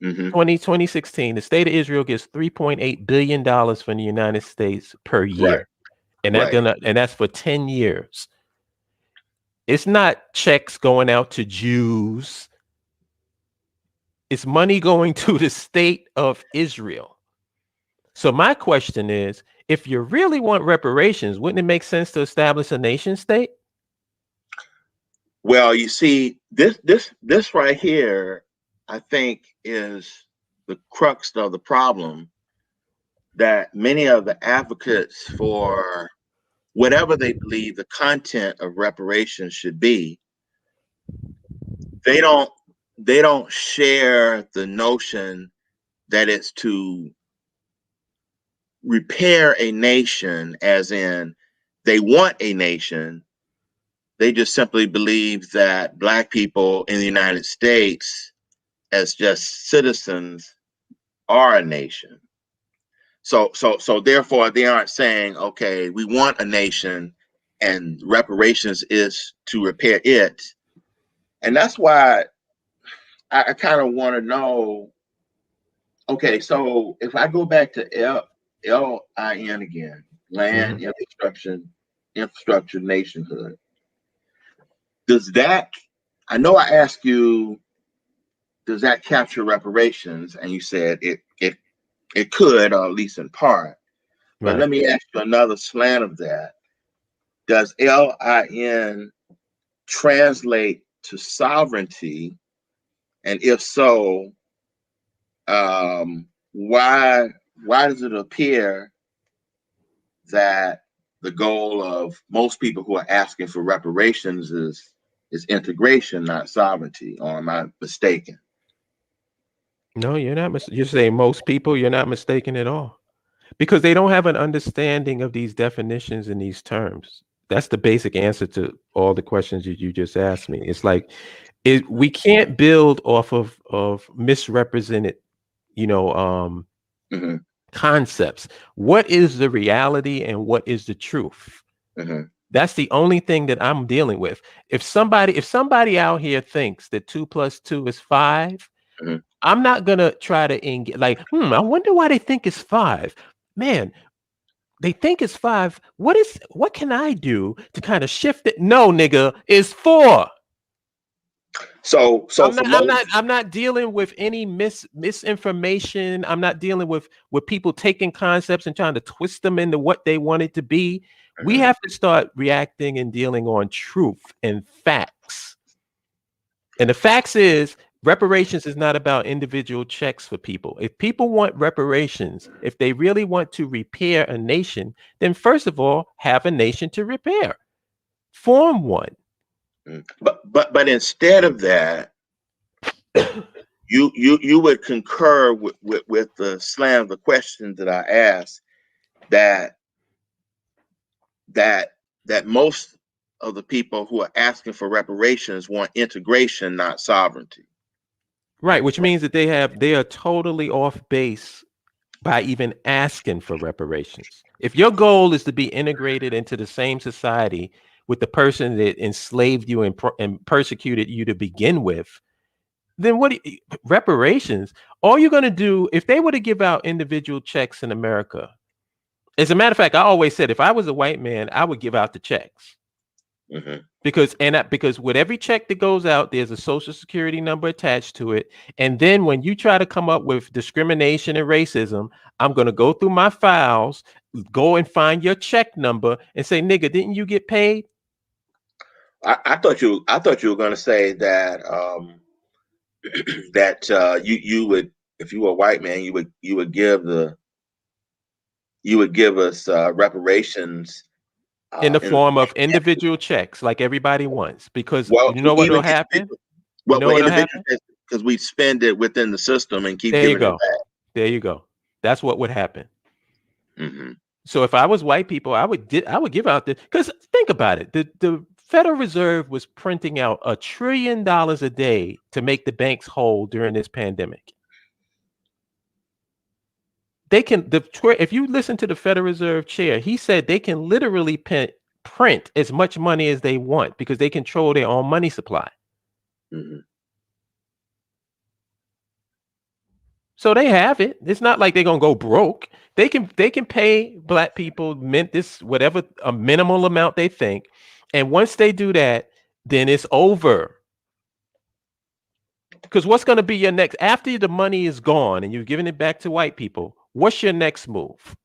the state of Israel gets $3.8 billion from the United States per year. And that's for 10 years. It's not checks going out to Jews. It's money going to the state of Israel. So my question is, if you really want reparations, wouldn't it make sense to establish a nation state? Well, you see, this right here, I think, is the crux of the problem, that many of the advocates for whatever they believe the content of reparations should be, they don't share the notion that it's to repair a nation, as in they want a nation. They just simply believe that Black people in the United States, as just citizens, are a nation. So therefore they aren't saying, okay, we want a nation and reparations is to repair it. And that's why I kind of want to know, okay, so if I go back to LIN again, land, infrastructure, nationhood, does that, I know I asked you, does that capture reparations? And you said it It could, or at least in part. But Right. let me ask you another slant of that. Does LIN translate to sovereignty? And if so, why does it appear that the goal of most people who are asking for reparations is integration, not sovereignty? Or am I mistaken? No, you're not. You're saying most people. You're not mistaken at all, because they don't have an understanding of these definitions and these terms. That's the basic answer to all the questions that you just asked me. It's like we can't build off of misrepresented, you know, Mm-hmm. concepts. What is the reality and what is the truth? Mm-hmm. That's the only thing that I'm dealing with. If somebody out here thinks that 2 + 2 is 5, Mm-hmm. I'm not gonna try to engage. Like, I wonder why they think it's 5. Man, they think it's 5. What can I do to kind of shift it? No, nigga, it's 4. So I'm for not. I'm most, not. I'm not dealing with any misinformation. I'm not dealing with people taking concepts and trying to twist them into what they want it to be. We Mhm. have to start reacting and dealing on truth and facts. And the facts is reparations is not about individual checks for people. If people want reparations, if they really want to repair a nation, then first of all, have a nation to repair. Form one. But instead of that, you would concur with the slam of the question that I asked, that that most of the people who are asking for reparations want integration, not sovereignty. Right, which means that they are totally off base by even asking for reparations. If your goal is to be integrated into the same society with the person that enslaved you and persecuted you to begin with, then reparations? All you're going to do, if they were to give out individual checks in America, as a matter of fact, I always said if I was a white man, I would give out the checks. Mm-hmm. Because with every check that goes out, there's a social security number attached to it. And then when you try to come up with discrimination and racism, I'm going to go through my files, go and find your check number and say, nigga, didn't you get paid? I thought you were going to say that that you would, if you were a white man, you would give us reparations In the in the form of individual checks like everybody wants. Because well, you know what will even happen? You well, know what'll individuals, happen? because we spend it within the system and keep There you giving it go. back. There you go. That's what would happen. Mm-hmm. So if I was white people, I would give out because think about it. The Federal Reserve was printing out $1 trillion a day to make the banks whole during this pandemic. They can if you listen to the Federal Reserve chair, he said they can literally print as much money as they want because they control their own money supply. Mm-hmm. So they have it. It's not like they're gonna go broke. They can pay black people whatever a minimal amount they think, and once they do that, then it's over. Because what's going to be your next after the money is gone and you've given it back to white people? What's your next move?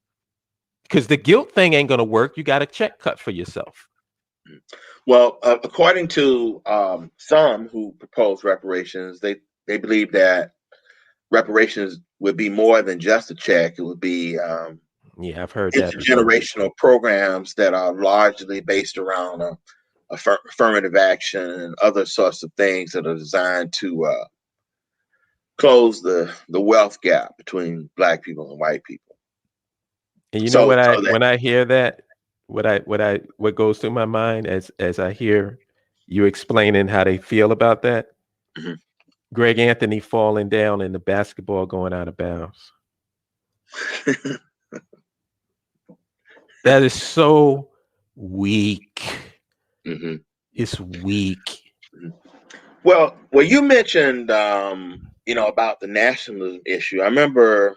Because the guilt thing ain't going to work. You got a check cut for yourself. Well, according to some who propose reparations, they believe that reparations would be more than just a check. It would be Yeah, I've heard that before. intergenerational programs that are largely based around affirmative action and other sorts of things that are designed to close the wealth gap between black people and white people. And you know So, when I hear that, what goes through my mind as I hear you explaining how they feel about that? Mhm. Greg Anthony falling down and the basketball going out of bounds. That is so weak. Mm-hmm. It's weak. Well, you mentioned about the nationalism issue. I remember,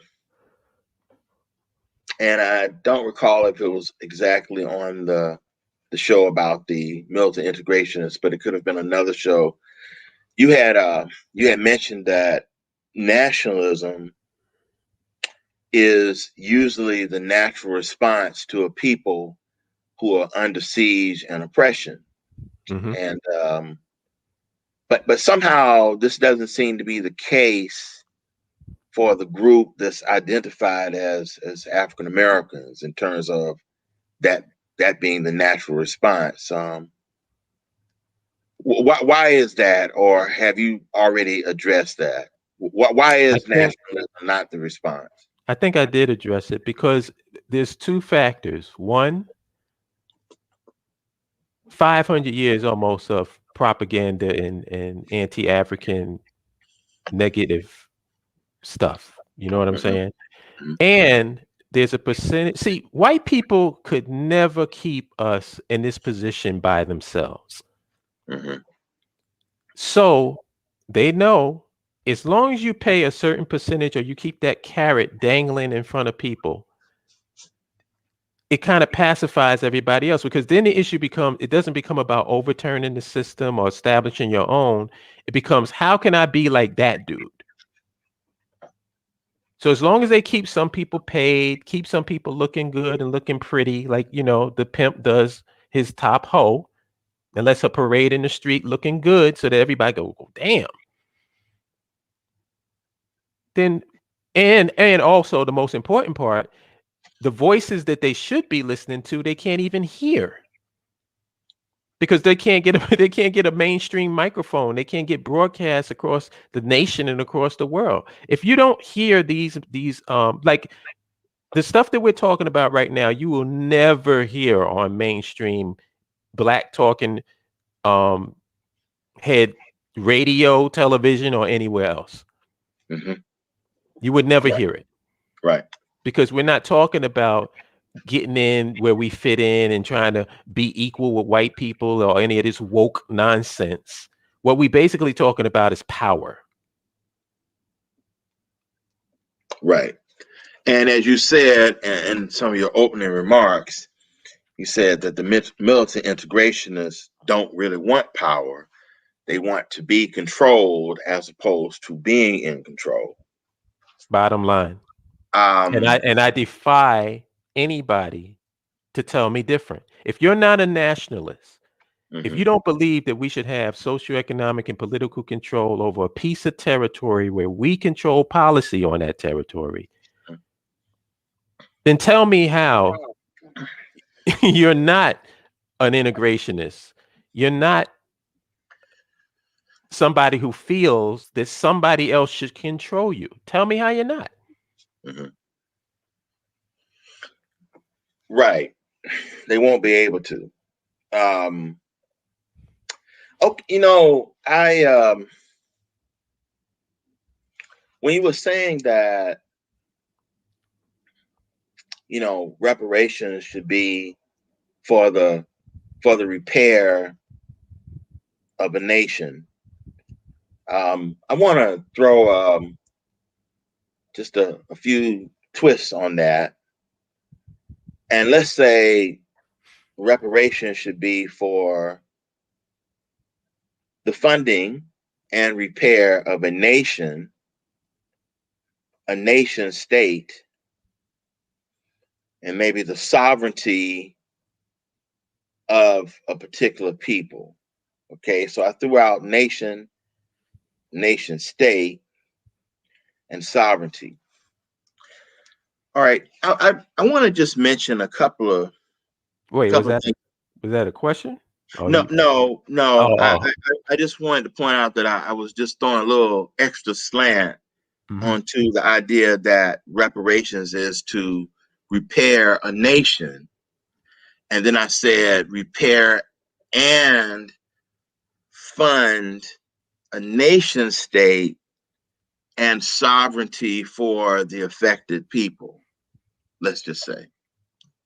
and I don't recall if it was exactly on the show about the militant integrationists, but it could have been another show. You had mentioned that nationalism is usually the natural response to a people who are under siege and oppression. Mm-hmm. And but somehow this doesn't seem to be the case for the group that's identified as African Americans in terms of that being the natural response. Why is that, or have you already addressed that? Why is nationalism not the response? I think I did address it because there's two factors. One, 500 years almost of propaganda and anti-African negative stuff. You know what I'm saying? And there's a percentage. See, white people could never keep us in this position by themselves. So they know as long as you pay a certain percentage or you keep that carrot dangling in front of people, it kind of pacifies everybody else, because then the issue becomes, it doesn't become about overturning the system or establishing your own. It becomes, how can I be like that dude? So as long as they keep some people paid, keep some people looking good and looking pretty, like, you know, the pimp does his top hoe, and lets her parade in the street looking good so that everybody go, oh, damn. Then, and also the most important part, the voices that they should be listening to, they can't even hear. Because they can't get they can't get a mainstream microphone. They can't get broadcasts across the nation and across the world. If you don't hear these like the stuff that we're talking about right now, you will never hear on mainstream black talking head radio, television, or anywhere else. You would never hear it. Right. Because we're not talking about getting in where we fit in and trying to be equal with white people or any of this woke nonsense. What we basically talking about is power. Right. And as you said in some of your opening remarks, you said that the militant integrationists don't really want power. They want to be controlled as opposed to being in control. Bottom line. And I defy anybody to tell me different. If you're not a nationalist, if you don't believe that we should have socioeconomic and political control over a piece of territory where we control policy on that territory, then tell me how you're not an integrationist. You're not somebody who feels that somebody else should control you. Tell me how you're not. Right. They won't be able to. Okay, you know, when you were saying that, you know, reparations should be for the repair of a nation, I want to throw just a few twists on that. And let's say reparations should be for the funding and repair of a nation state, and maybe the sovereignty of a particular people. Okay, so I threw out nation state, and sovereignty. All right, I want to just mention a couple of. Wait, was that a question? No. Oh. I just wanted to point out that I was just throwing a little extra slant onto the idea that reparations is to repair a nation. And then I said repair and fund a nation state and sovereignty for the affected people. Let's just say,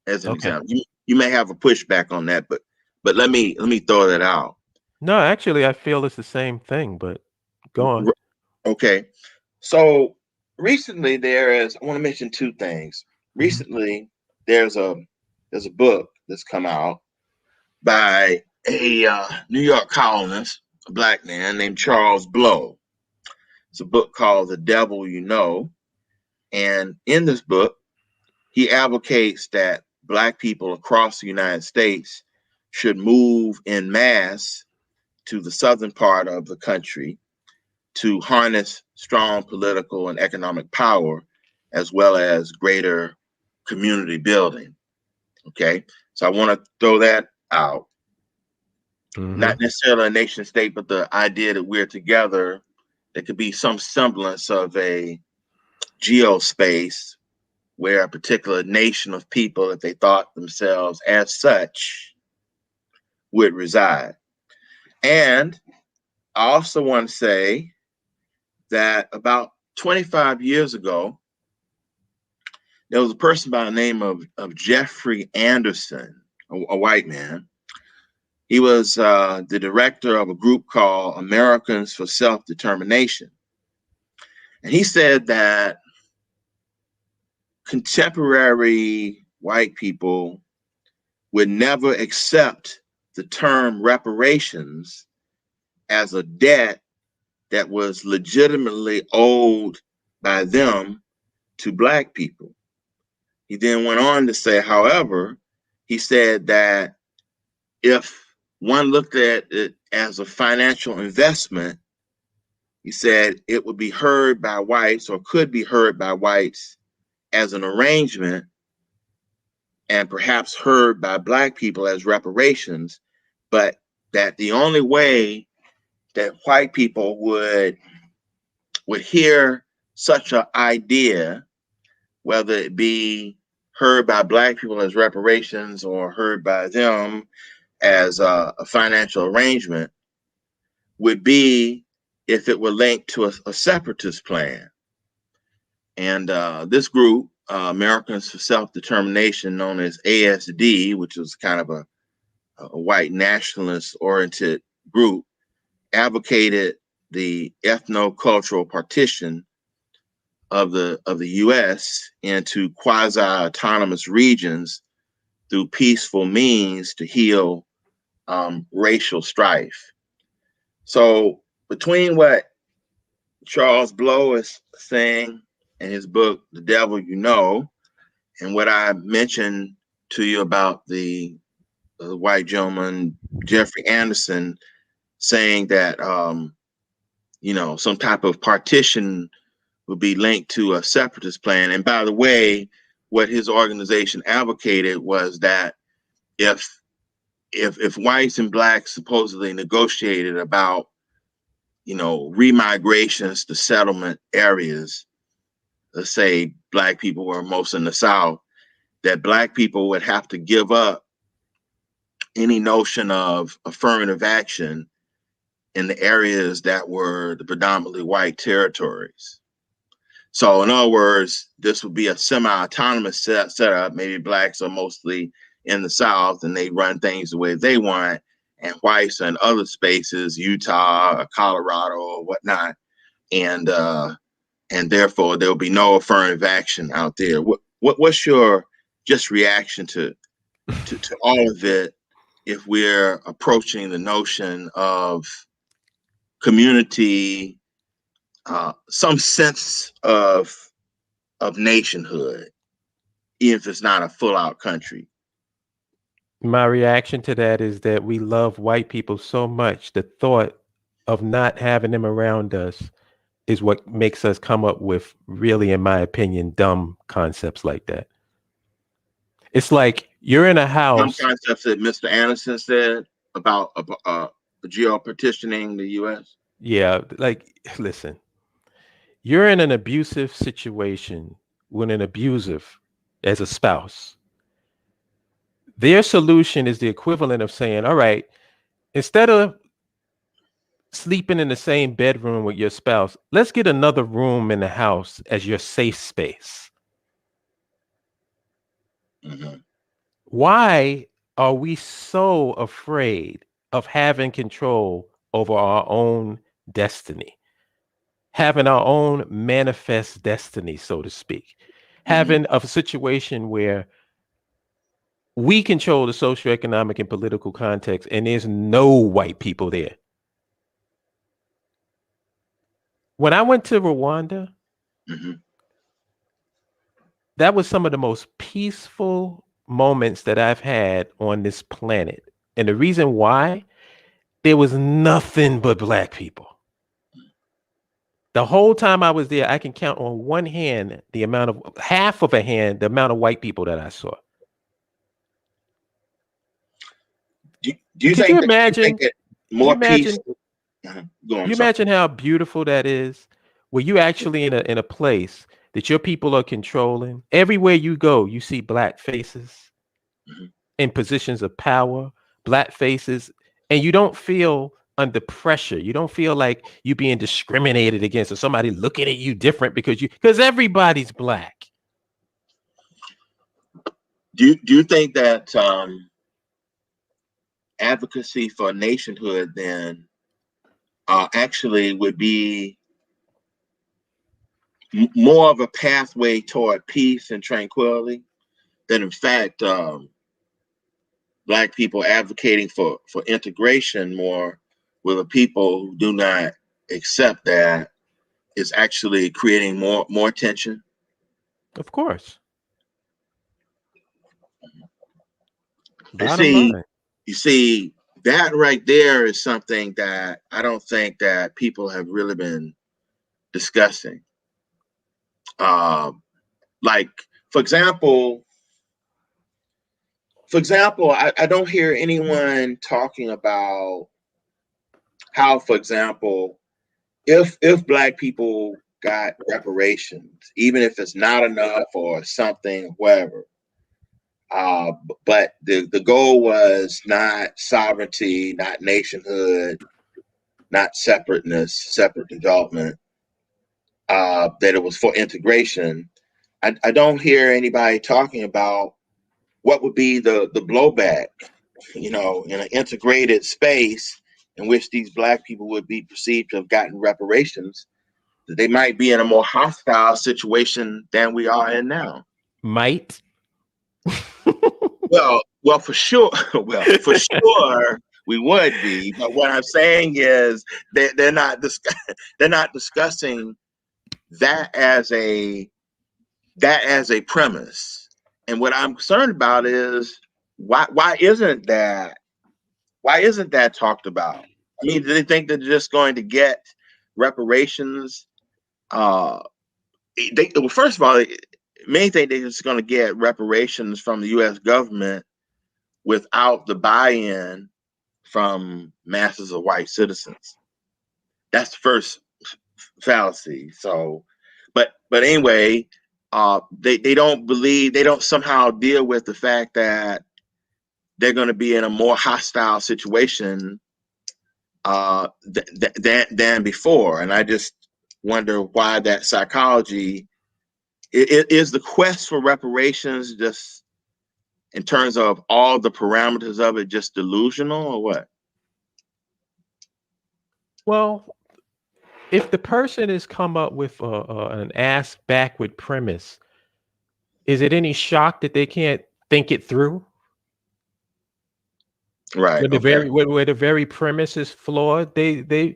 as an example, you may have a pushback on that, but let me throw that out. No, actually, I feel it's the same thing, but go on. Okay. So recently I want to mention two things. Recently, there's a book that's come out by a New York columnist, a black man named Charles Blow. It's a book called The Devil You Know. And in this book, he advocates that Black people across the United States should move en masse to the southern part of the country to harness strong political and economic power, as well as greater community building. Okay, so I want to throw that out. Not necessarily a nation state, but the idea that we're together, there could be some semblance of a geospace where a particular nation of people, if they thought themselves as such, would reside. And I also want to say that about 25 years ago, there was a person by the name of Jeffrey Anderson, a white man. He was the director of a group called Americans for Self-Determination. And he said that contemporary white people would never accept the term reparations as a debt that was legitimately owed by them to Black people. He then went on to say, however, he said that if one looked at it as a financial investment, he said it would be heard by whites, or could be heard by whites, as an arrangement, and perhaps heard by Black people as reparations, but that the only way that white people would hear such an idea, whether it be heard by Black people as reparations or heard by them as a financial arrangement, would be if it were linked to a separatist plan. And this group, Americans for Self-Determination, known as ASD, which was kind of a white nationalist-oriented group, advocated the ethno-cultural partition of the U.S. into quasi-autonomous regions through peaceful means to heal racial strife. So between what Charles Blow is saying in his book, The Devil You Know, and what I mentioned to you about the white gentleman, Jeffrey Anderson, saying that, some type of partition would be linked to a separatist plan. And by the way, what his organization advocated was that if whites and Blacks supposedly negotiated about, remigrations to settlement areas, let's say Black people were most in the South, that Black people would have to give up any notion of affirmative action in the areas that were the predominantly white territories. So in other words, this would be a semi-autonomous setup. Maybe Blacks are mostly in the South and they run things the way they want, and whites are in other spaces, Utah, or Colorado, or whatnot, and therefore there will be no affirmative action out there. What's your just reaction to all of it, if we're approaching the notion of community, some sense of nationhood, even if it's not a full-out country? My reaction to that is that we love white people so much, the thought of not having them around us is what makes us come up with, really, in my opinion, dumb concepts like that. It's like you're in a house. Some concepts that Mr. Anderson said about geo-partitioning the U.S. Yeah, like, listen, you're in an abusive situation with an abusive as a spouse. Their solution is the equivalent of saying, all right, instead of sleeping in the same bedroom with your spouse, let's get another room in the house as your safe space. Mm-hmm. Why are we so afraid of having control over our own destiny, having our own manifest destiny, so to speak, having a situation where we control the socioeconomic and political context and there's no white people there? When I went to Rwanda, that was some of the most peaceful moments that I've had on this planet. And the reason why, there was nothing but black people. The whole time I was there, I can count on one hand the amount of, half of a hand, the amount of white people that I saw. Do you Could think you that imagine? more peace? You imagine how beautiful that is, where you actually in a place that your people are controlling. Everywhere you go, you see black faces in positions of power, black faces, and you don't feel under pressure. You don't feel like you being discriminated against or somebody looking at you different because everybody's black. Do you think that advocacy for nationhood then actually would be more of a pathway toward peace and tranquility than in fact black people advocating for integration more with a people who do not accept that is actually creating more tension? Of course. And Bottom line. you see, that right there is something that I don't think that people have really been discussing. Like, for example, I don't hear anyone talking about how, for example, if black people got reparations, even if it's not enough or something, whatever. But the goal was not sovereignty, not nationhood, not separateness, separate development. That it was for integration. I don't hear anybody talking about what would be the blowback, in an integrated space in which these black people would be perceived to have gotten reparations. That they might be in a more hostile situation than we are in now. Might. Well, for sure. Well, for sure we would be. But what I'm saying is they're not discussing that as a premise. And what I'm concerned about is why isn't that talked about? I mean, do they think they're just going to get reparations? Well, first of all, many think they're just going to get reparations from the U.S. government without the buy-in from masses of white citizens. That's the first fallacy. So, but anyway, they don't somehow deal with the fact that they're going to be in a more hostile situation than before. And I just wonder why that psychology is the quest for reparations, just in terms of all the parameters of it, just delusional, or what? Well, if the person has come up with an ass backward premise, is it any shock that they can't think it through? Right. Where the very premise is flawed, they're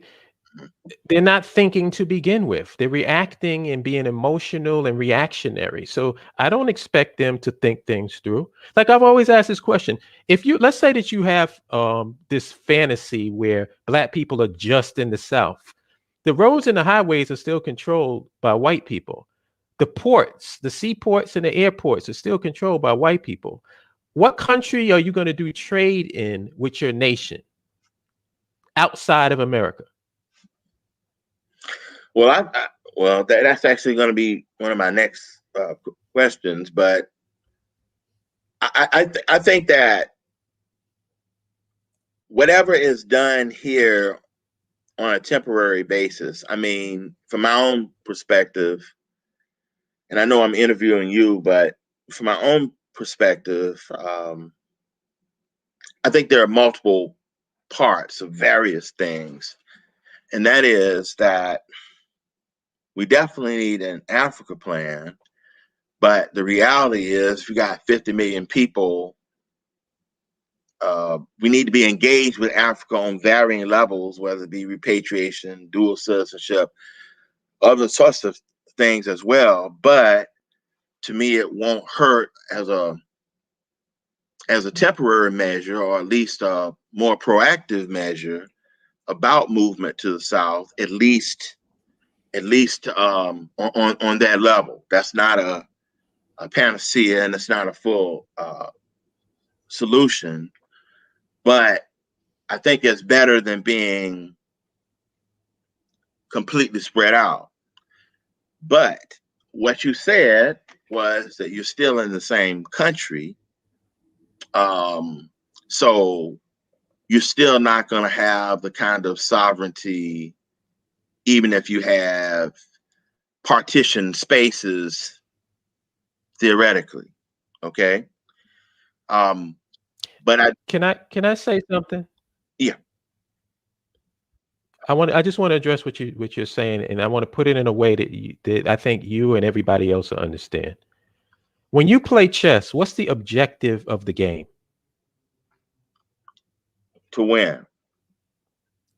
not thinking to begin with. They're reacting and being emotional and reactionary. So I don't expect them to think things through. Like I've always asked this question: let's say that you have this fantasy where black people are just in the South, the roads and the highways are still controlled by white people. The ports, the seaports and the airports are still controlled by white people. What country are you going to do trade in with your nation outside of America? Well, that's actually going to be one of my next questions. But I think that whatever is done here on a temporary basis, I mean, from my own perspective, and I know I'm interviewing you, but from my own perspective, I think there are multiple parts of various things. And that is that we definitely need an Africa plan. But the reality is, if you got 50 million people, we need to be engaged with Africa on varying levels, whether it be repatriation, dual citizenship, other sorts of things as well. But to me, it won't hurt as a temporary measure, or at least a more proactive measure about movement to the South, at least on that level. That's not a panacea, and it's not a full solution, but I think it's better than being completely spread out. But what you said was that you're still in the same country, so you're still not going to have the kind of sovereignty, even if you have partitioned spaces theoretically. Okay. But can I say something? Yeah. I just want to address what you're saying, and I want to put it in a way that I think you and everybody else will understand. When you play chess, what's the objective of the game? To win.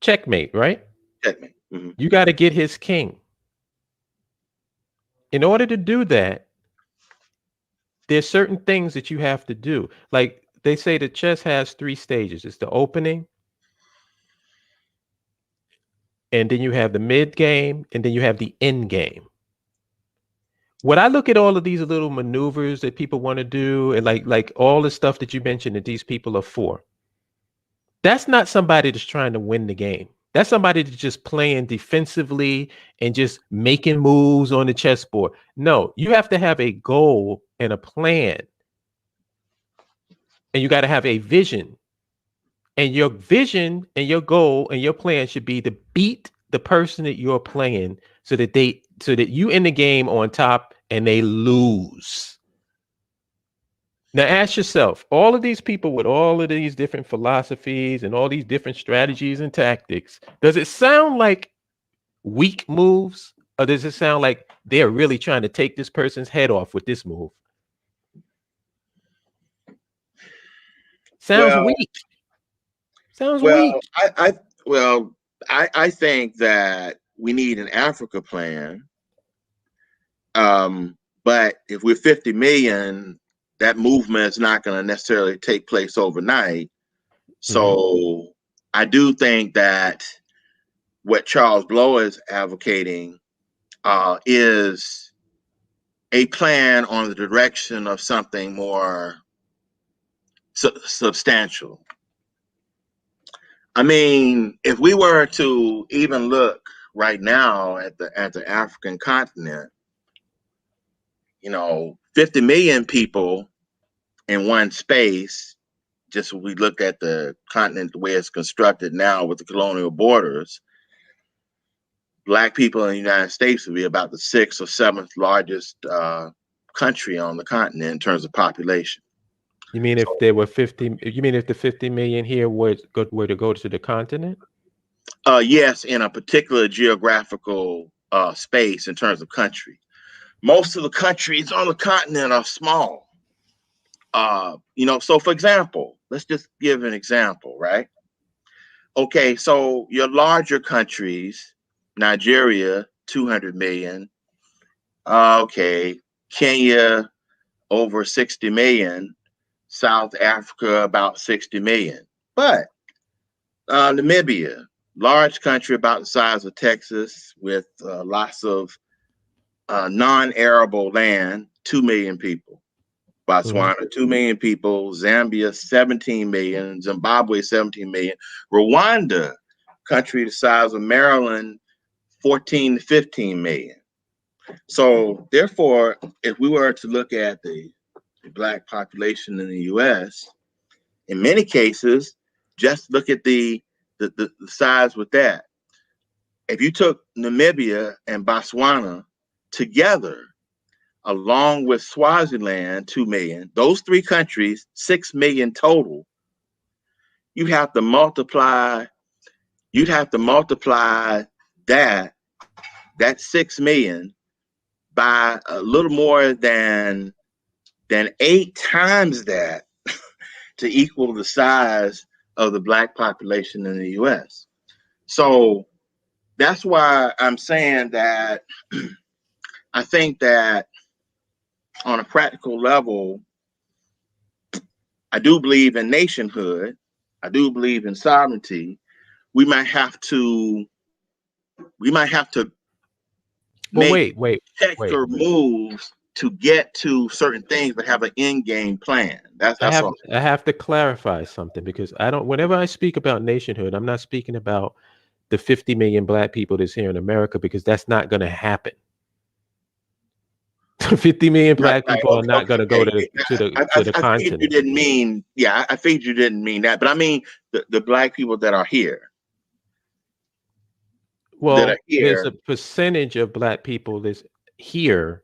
Checkmate, right? Checkmate. Mm-hmm. You got to get his king. In order to do that, there's certain things that you have to do. Like they say that chess has 3 stages. It's the opening, and then you have the mid game, and then you have the end game. When I look at all of these little maneuvers that people want to do, and like all the stuff that you mentioned that these people are for, that's not somebody that's trying to win the game. That's somebody that's just playing defensively and just making moves on the chessboard. No, you have to have a goal and a plan. And you got to have a vision. And your vision and your goal and your plan should be to beat the person that you're playing so that you in the game on top and they lose. Now ask yourself, all of these people with all of these different philosophies and all these different strategies and tactics, does it sound like weak moves, or does it sound like they're really trying to take this person's head off with this move? Sounds weak. Sounds weak. I think that we need an Africa plan. But if we're 50 million, that movement is not going to necessarily take place overnight. So I do think that what Charles Blow is advocating is a plan on the direction of something more substantial. I mean, if we were to even look right now at the African continent, 50 million people in one space, just when we look at the continent the way it's constructed now with the colonial borders, Black people in the United States would be about the 6th or 7th largest country on the continent in terms of population. You mean if there were 50? You mean if the 50 million here were to go to the continent? Yes, in a particular geographical space in terms of country. Most of the countries on the continent are small. So for example, let's just give an example, right? Okay, so your larger countries, Nigeria, 200 million. Okay, Kenya, over 60 million. South Africa, about 60 million. But Namibia, large country about the size of Texas with lots of non-arable land, 2 million people. Botswana, 2 million people. Zambia, 17 million. Zimbabwe, 17 million. Rwanda, country the size of Maryland, 14 to 15 million. So therefore, if we were to look at the Black population in the U.S., in many cases, just look at the size with that. If you took Namibia and Botswana together, along with Swaziland, 2 million, those 3 countries, 6 million total, you'd have to multiply that 6 million by a little more than 8 times that to equal the size of the Black population in the US. So that's why I'm saying that I think that on a practical level, I do believe in nationhood. I do believe in sovereignty. We might have to Well, make wait. particular moves to get to certain things, but have an end game plan. That's all. I have to clarify something, because whenever I speak about nationhood, I'm not speaking about the 50 million black people that's here in America, because that's not going to happen. 50 million black people are not going to go to the I figured you continent. didn't mean, yeah, I figured you didn't mean that, but I mean the black people that are here. Well, there's a percentage of black people that's here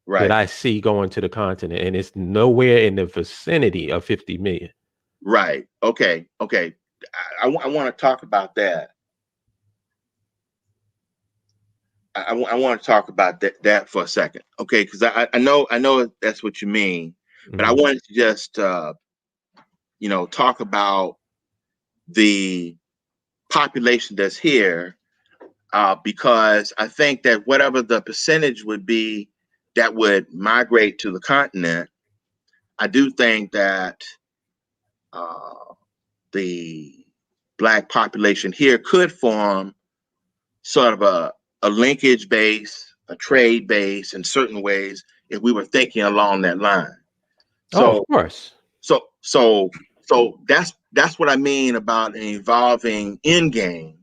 right, that I see going to the continent, and it's nowhere in the vicinity of 50 million. Right. Okay. I want to talk about that. I want to talk about that for a second. Okay, because I know that's what you mean, but I wanted to just talk about the population that's here, because I think that whatever the percentage would be that would migrate to the continent, I do think that the black population here could form sort of a linkage base, a trade base in certain ways, if we were thinking along that line. So, of course. So that's what I mean about an evolving end game.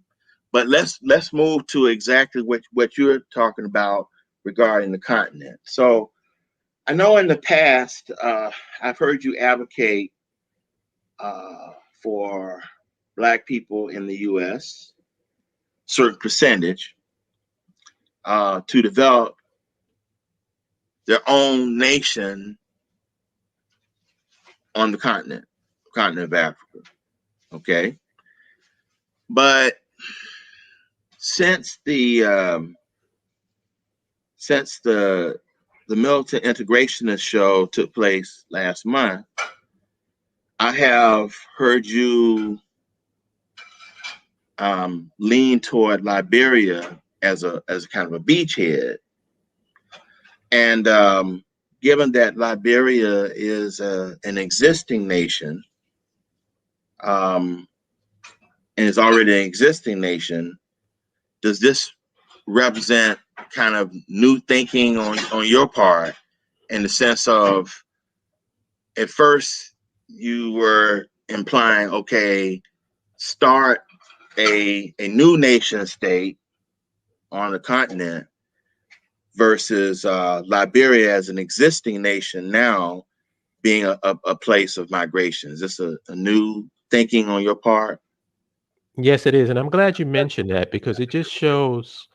But let's move to exactly what you're talking about regarding the continent. So I know in the past, I've heard you advocate for Black people in the U.S., certain percentage, to develop their own nation on the continent of Africa. Okay, but since the Militant Integrationist show took place last month, I have heard you lean toward Liberia as a kind of a beachhead, and given that Liberia is an existing nation, and is already an existing nation, does this represent kind of new thinking on your part, in the sense of, at first you were implying, okay, start a new nation state on the continent, versus Liberia as an existing nation now being a place of migration? Is this a new thinking on your part? Yes, it is. And I'm glad you mentioned that, because it just shows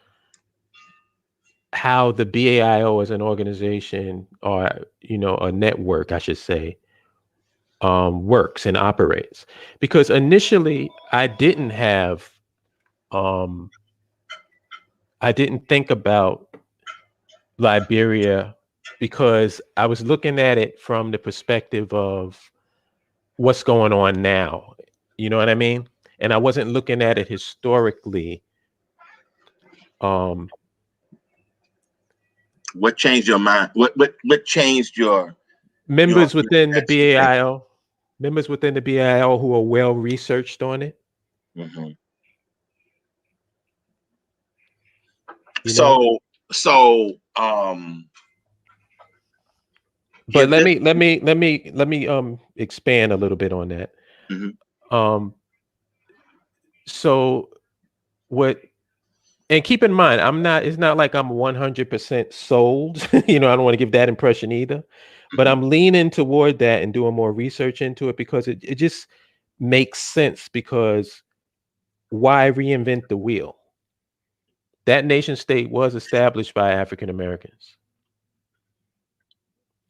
how the BAIO as an organization, or, a network, I should say, works and operates. Because initially I didn't think about Liberia, because I was looking at it from the perspective of what's going on now. You know what I mean? And I wasn't looking at it historically. What changed your mind? What changed your members within the BAIO? Members within the BAIO who are well researched on it. Mm-hmm. But let me expand a little bit on that. Mm-hmm. So what, and keep in mind, it's not like I'm 100% sold. I don't want to give that impression either, but I'm leaning toward that and doing more research into it, because it just makes sense. Because why reinvent the wheel? That nation state was established by African Americans.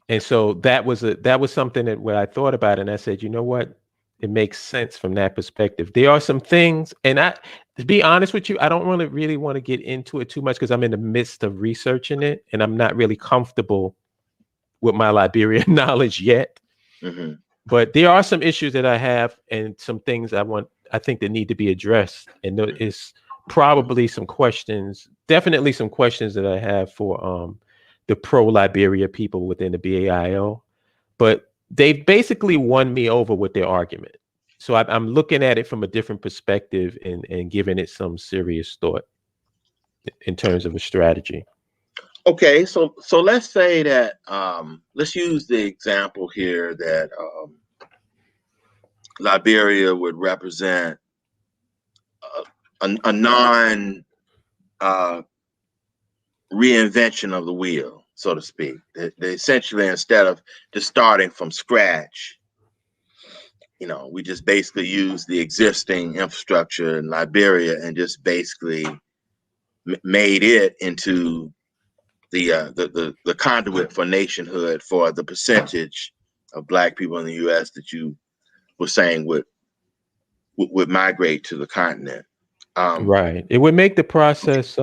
And so that was something that, where I thought about it, and I said, you know what? It makes sense from that perspective. There are some things, and to be honest with you, I don't really want to get into it too much, because I'm in the midst of researching it, and I'm not really comfortable with my Liberian knowledge yet. Mm-hmm. But there are some issues that I have, and some things I think that need to be addressed. And there is probably some questions, definitely some questions that I have for the pro-Liberia people within the BAIO, but they've basically won me over with their argument. So I'm looking at it from a different perspective and giving it some serious thought in terms of a strategy. Okay, so let's say that let's use the example here that Liberia would represent a non reinvention of the wheel, so to speak. They essentially, instead of just starting from scratch, you know, we just basically use the existing infrastructure in Liberia and just basically made it into the conduit for nationhood for the percentage of Black people in the U.S. that you were saying would migrate to the continent. Right. It would make the process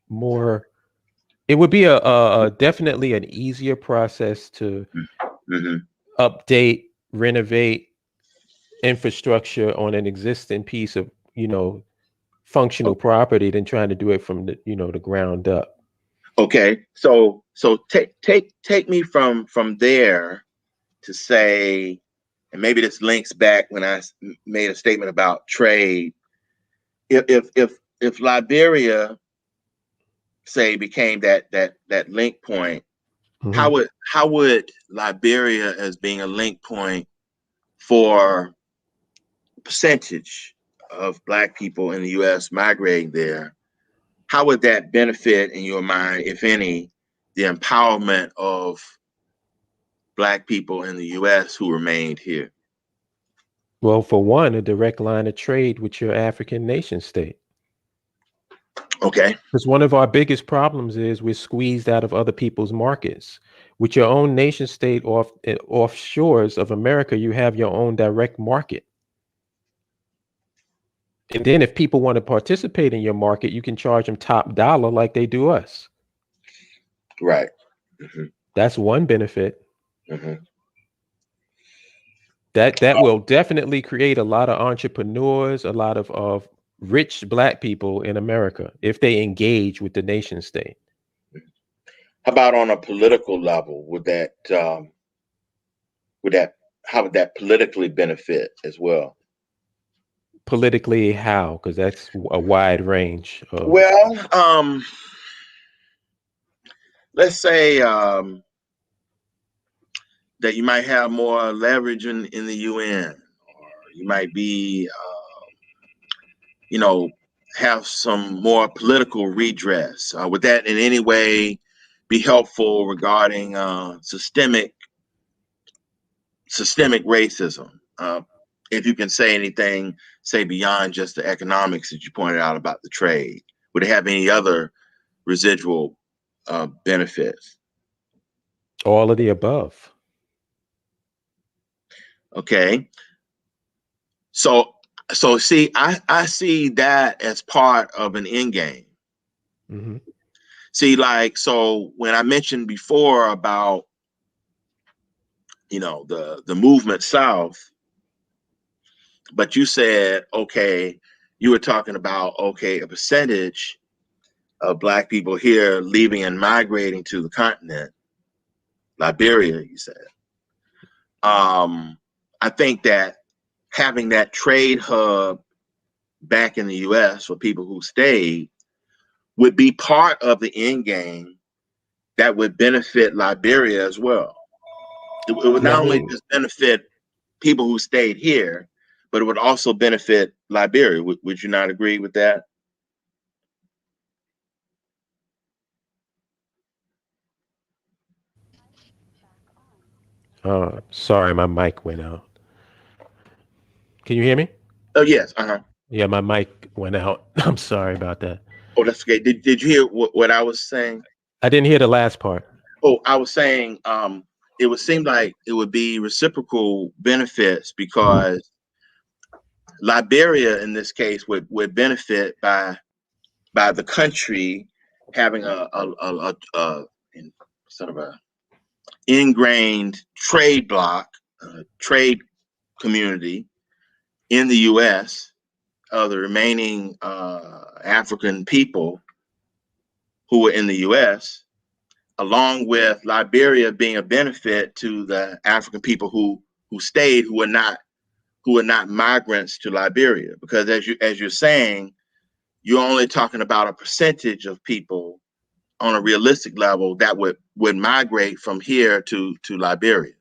more. It would be a definitely an easier process to update, renovate infrastructure on an existing piece of, you know, functional property than trying to do it from the, you know, the ground up. Okay, so take me from there to say, and maybe this links back when I made a statement about trade. If Liberia, say, became that link point, how would Liberia, as being a link point for percentage of Black people in the U.S. migrating there, how would that benefit, in your mind, if any, the empowerment of Black people in the U.S. who remained here? Well, for one, a direct line of trade with your African nation state. Okay. Because one of our biggest problems is we're squeezed out of other people's markets. With your own nation state off shores of America, you have your own direct market. And then if people want to participate in your market, you can charge them top dollar like they do us. Right. That's one benefit. That will definitely create a lot of entrepreneurs, a lot of rich Black people in America if they engage with the nation state. How about on a political level? How would that politically benefit as well? Politically, how? Because that's a wide range of. Well, let's say that you might have more leverage in the UN, or you might be, you know, have some more political redress. Would that in any way be helpful regarding systemic racism? If you can say anything, say beyond just the economics that you pointed out about the trade, would it have any other residual benefits? All of the above. Okay. So see, I see that as part of an end game. See, like, so when I mentioned before about, you know, the movement south, but you said, okay, you were talking about, okay, a percentage of Black people here leaving and migrating to the continent, Liberia, you said. I think that having that trade hub back in the US for people who stayed would be part of the end game that would benefit Liberia as well. It would not only just benefit people who stayed here, but it would also benefit Liberia. Would you not agree with that? Sorry, my mic went out. Can you hear me? Oh, yes. Yeah, my mic went out. I'm sorry about that. Oh, that's okay. Did you hear what I was saying? I didn't hear the last part. Oh, I was saying it would seem like it would be reciprocal benefits because Liberia, in this case, would benefit by the country having a sort of a ingrained trade bloc, trade community in the U.S. of the remaining African people who were in the U.S. along with Liberia being a benefit to the African people who stayed, who are not migrants to Liberia, because as you're saying, you're only talking about a percentage of people on a realistic level that would migrate from here to Liberia,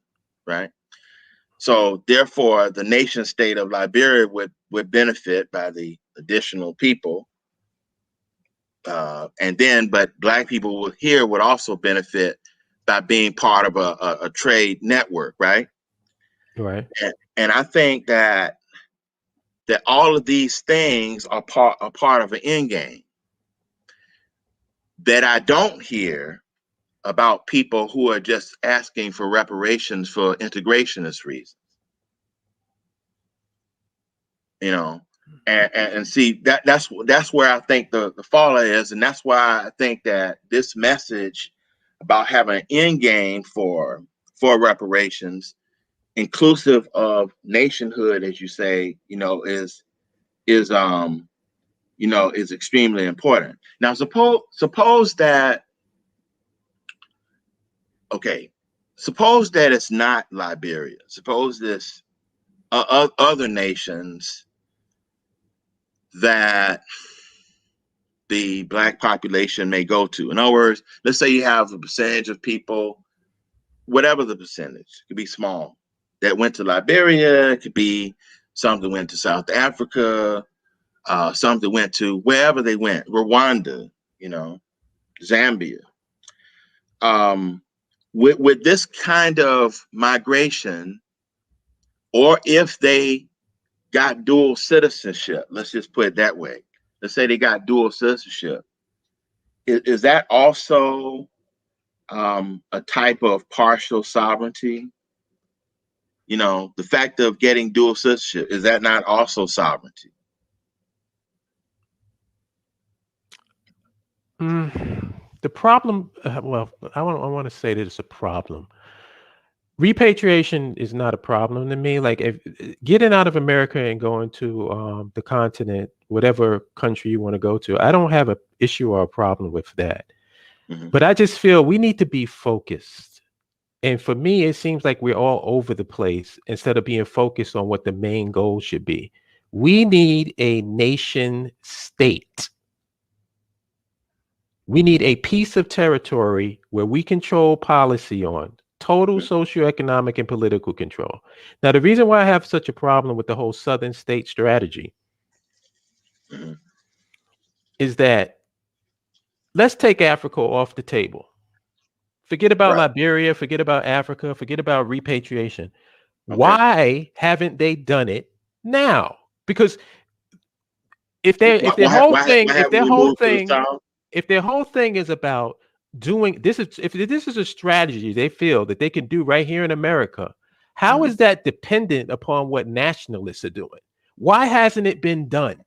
right? So therefore, the nation state of Liberia would benefit by the additional people, but Black people here would also benefit by being part of a trade network, right? Right. And I think that all of these things are part of an end game that I don't hear about people who are just asking for reparations for integrationist reasons. You know, and see that's where I think the fall is, and that's why I think that this message about having an end game for reparations, inclusive of nationhood, as you say, is extremely important. Now, suppose that it's not Liberia. Suppose this other nations that the Black population may go to. In other words, let's say you have a percentage of people, whatever the percentage, it could be small, that went to Liberia. It could be some that went to South Africa, some that went to wherever they went, Rwanda, Zambia. With this kind of migration, or if they got dual citizenship, let's just put it that way. Let's say they got dual citizenship. Is that also a type of partial sovereignty? The fact of getting dual citizenship, is that not also sovereignty? The problem, I want to say that it's a problem. Repatriation is not a problem to me. Like, if getting out of America and going to the continent, whatever country you want to go to, I don't have an issue or a problem with that. Mm-hmm. But I just feel we need to be focused. And for me, it seems like we're all over the place instead of being focused on what the main goal should be. We need a nation state. We need a piece of territory where we control policy on. Total socioeconomic and political control. Now, the reason why I have such a problem with the whole Southern state strategy is that let's take Africa off the table. Forget about Liberia, forget about Africa, forget about repatriation. Okay. Why haven't they done it now? Because if their whole thing is about doing this, if this is a strategy they feel that they can do right here in America, how is that dependent upon what nationalists are doing? Why hasn't it been done?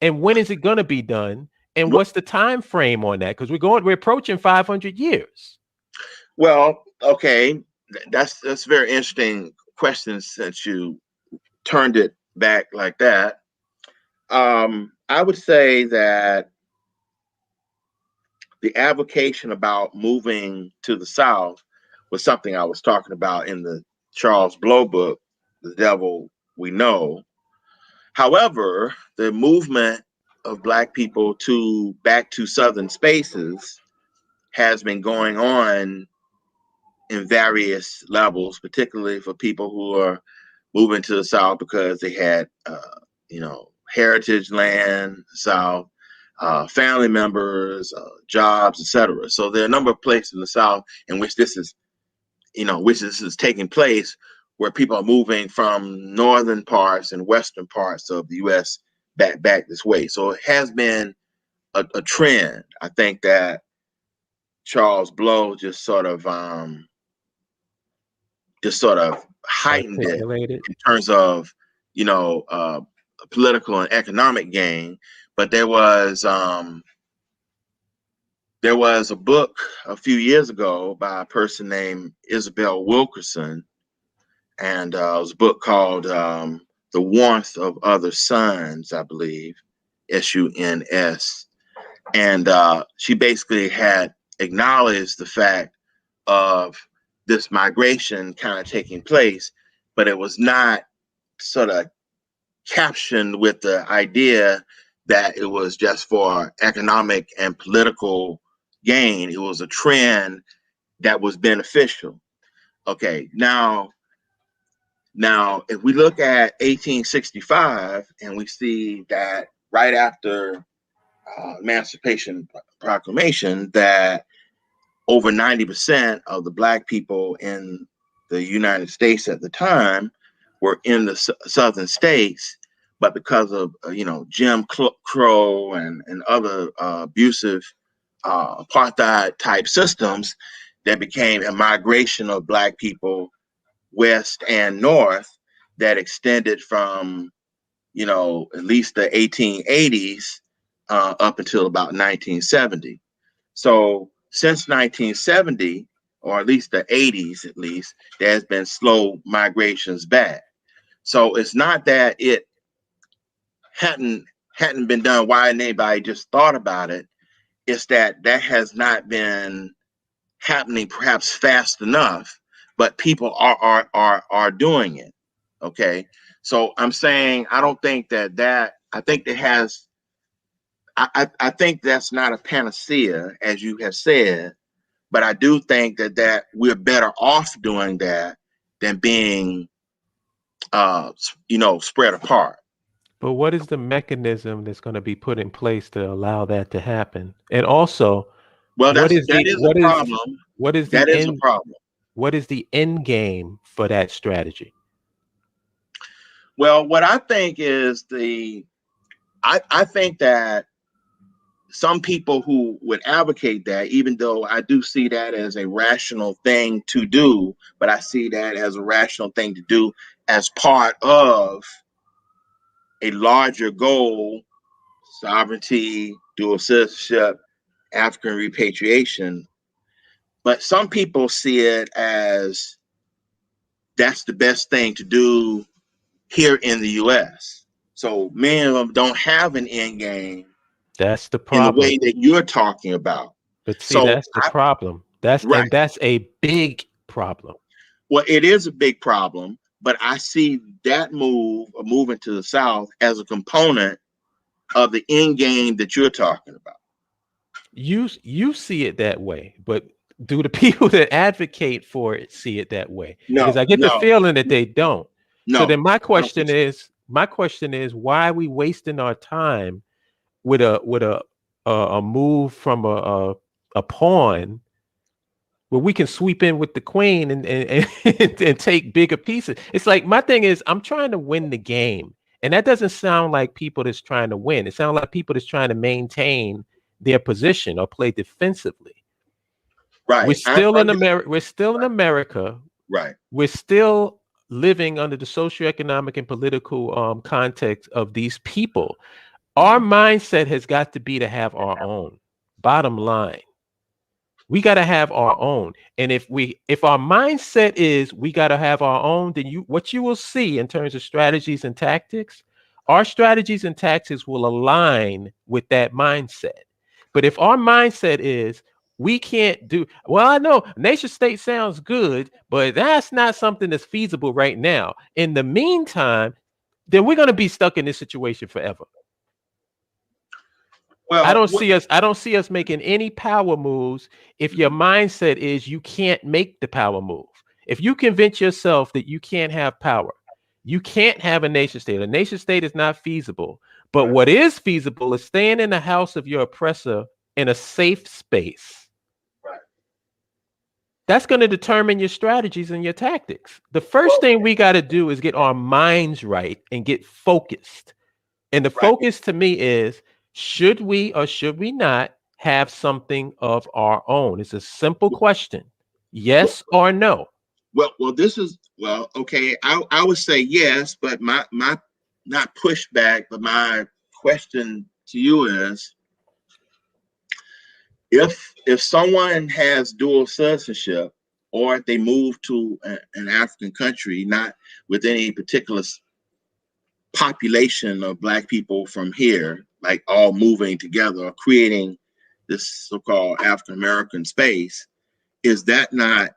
And when is it going to be done? And what's the time frame on that? Because we're approaching 500 years. Well, okay, that's a very interesting question since you turned it back like that. I would say that the avocation about moving to the South was something I was talking about in the Charles Blow book, The Devil We Know. However, the movement of Black people back to Southern spaces has been going on in various levels, particularly for people who are moving to the South because they had, heritage land, South, family members, jobs, etc. So there are a number of places in the South in which this is taking place, where people are moving from northern parts and western parts of the U.S. back this way. So it has been a trend. I think that Charles Blow just sort of heightened it in terms of political and economic gain. But there was a book a few years ago by a person named Isabel Wilkerson, and it was a book called The Warmth of Other Suns, I believe, SUNS. And she basically had acknowledged the fact of this migration kind of taking place, but it was not sort of captioned with the idea that it was just for economic and political gain. It was a trend that was beneficial. Okay, now if we look at 1865 and we see that right after Emancipation Proclamation, that over 90% of the Black people in the United States at the time were in the southern states, but because of Jim Crow and other abusive apartheid type systems, there became a migration of Black people west and north that extended from at least the 1880s up until about 1970. So since 1970, or at least the 80s, at least, there's been slow migrations back. So it's not that it hadn't been done. Why anybody just thought about it? It's that has not been happening perhaps fast enough, but people are doing it. Okay, so I'm saying I don't think that I think that has. I think that's not a panacea, as you have said, but I do think that we're better off doing that than being, spread apart. But what is the mechanism that's going to be put in place to allow that to happen? And also, Well, what is that the is a problem. what is That the is a end problem. what is the end game for that strategy? Well, what I think is I think that some people who would advocate that, even though I do see that as a rational thing to do, but I see that as a rational thing to do as part of a larger goal: sovereignty, dual citizenship, African repatriation. But some people see it as that's the best thing to do here in the US. So many of them don't have an end game That's the in the problem. way that you're talking about. But see, So that's the problem. That's right. a big problem. Well, it is a big problem, but I see that moving to the South as a component of the end game that you're talking about. You see it that way, but do the people that advocate for it see it that way? Because No, I get the no, feeling that they don't. So no. then my I don't question think so. is why are we wasting our time with a move from a pawn where we can sweep in with the queen and take bigger pieces? It's like, my thing is, I'm trying to win the game. And that doesn't sound like people that's trying to win. It sounds like people that's trying to maintain their position or play defensively. We're Right. still in America. We're still in America. Right. We're still living under the socioeconomic and political context of these people. Our mindset has got to be to have our own. Bottom line, we got to have our own. And if our mindset is we got to have our own, then what you will see in terms of strategies and tactics, our strategies and tactics will align with that mindset. But if our mindset is we can't do, well, I know nation state sounds good, but that's not something that's feasible right now. In the meantime, then we're going to be stuck in this situation forever. Well, I don't see us making any power moves if your mindset is you can't make the power move. If you convince yourself that you can't have power, you can't have a nation state. A nation state is not feasible. But what is feasible is staying in the house of your oppressor in a safe space. right. That's going to determine your strategies and your tactics. The first thing we got to do is get our minds right and get focused. And the focus to me is, should we or should we not have something of our own? It's a simple question. Yes or no? Well, okay. I would say yes, but my not pushback, but my question to you is, if someone has dual citizenship, or if they move to an African country, not with any particular population of Black people from here, like all moving together or creating this so-called African American space, is that not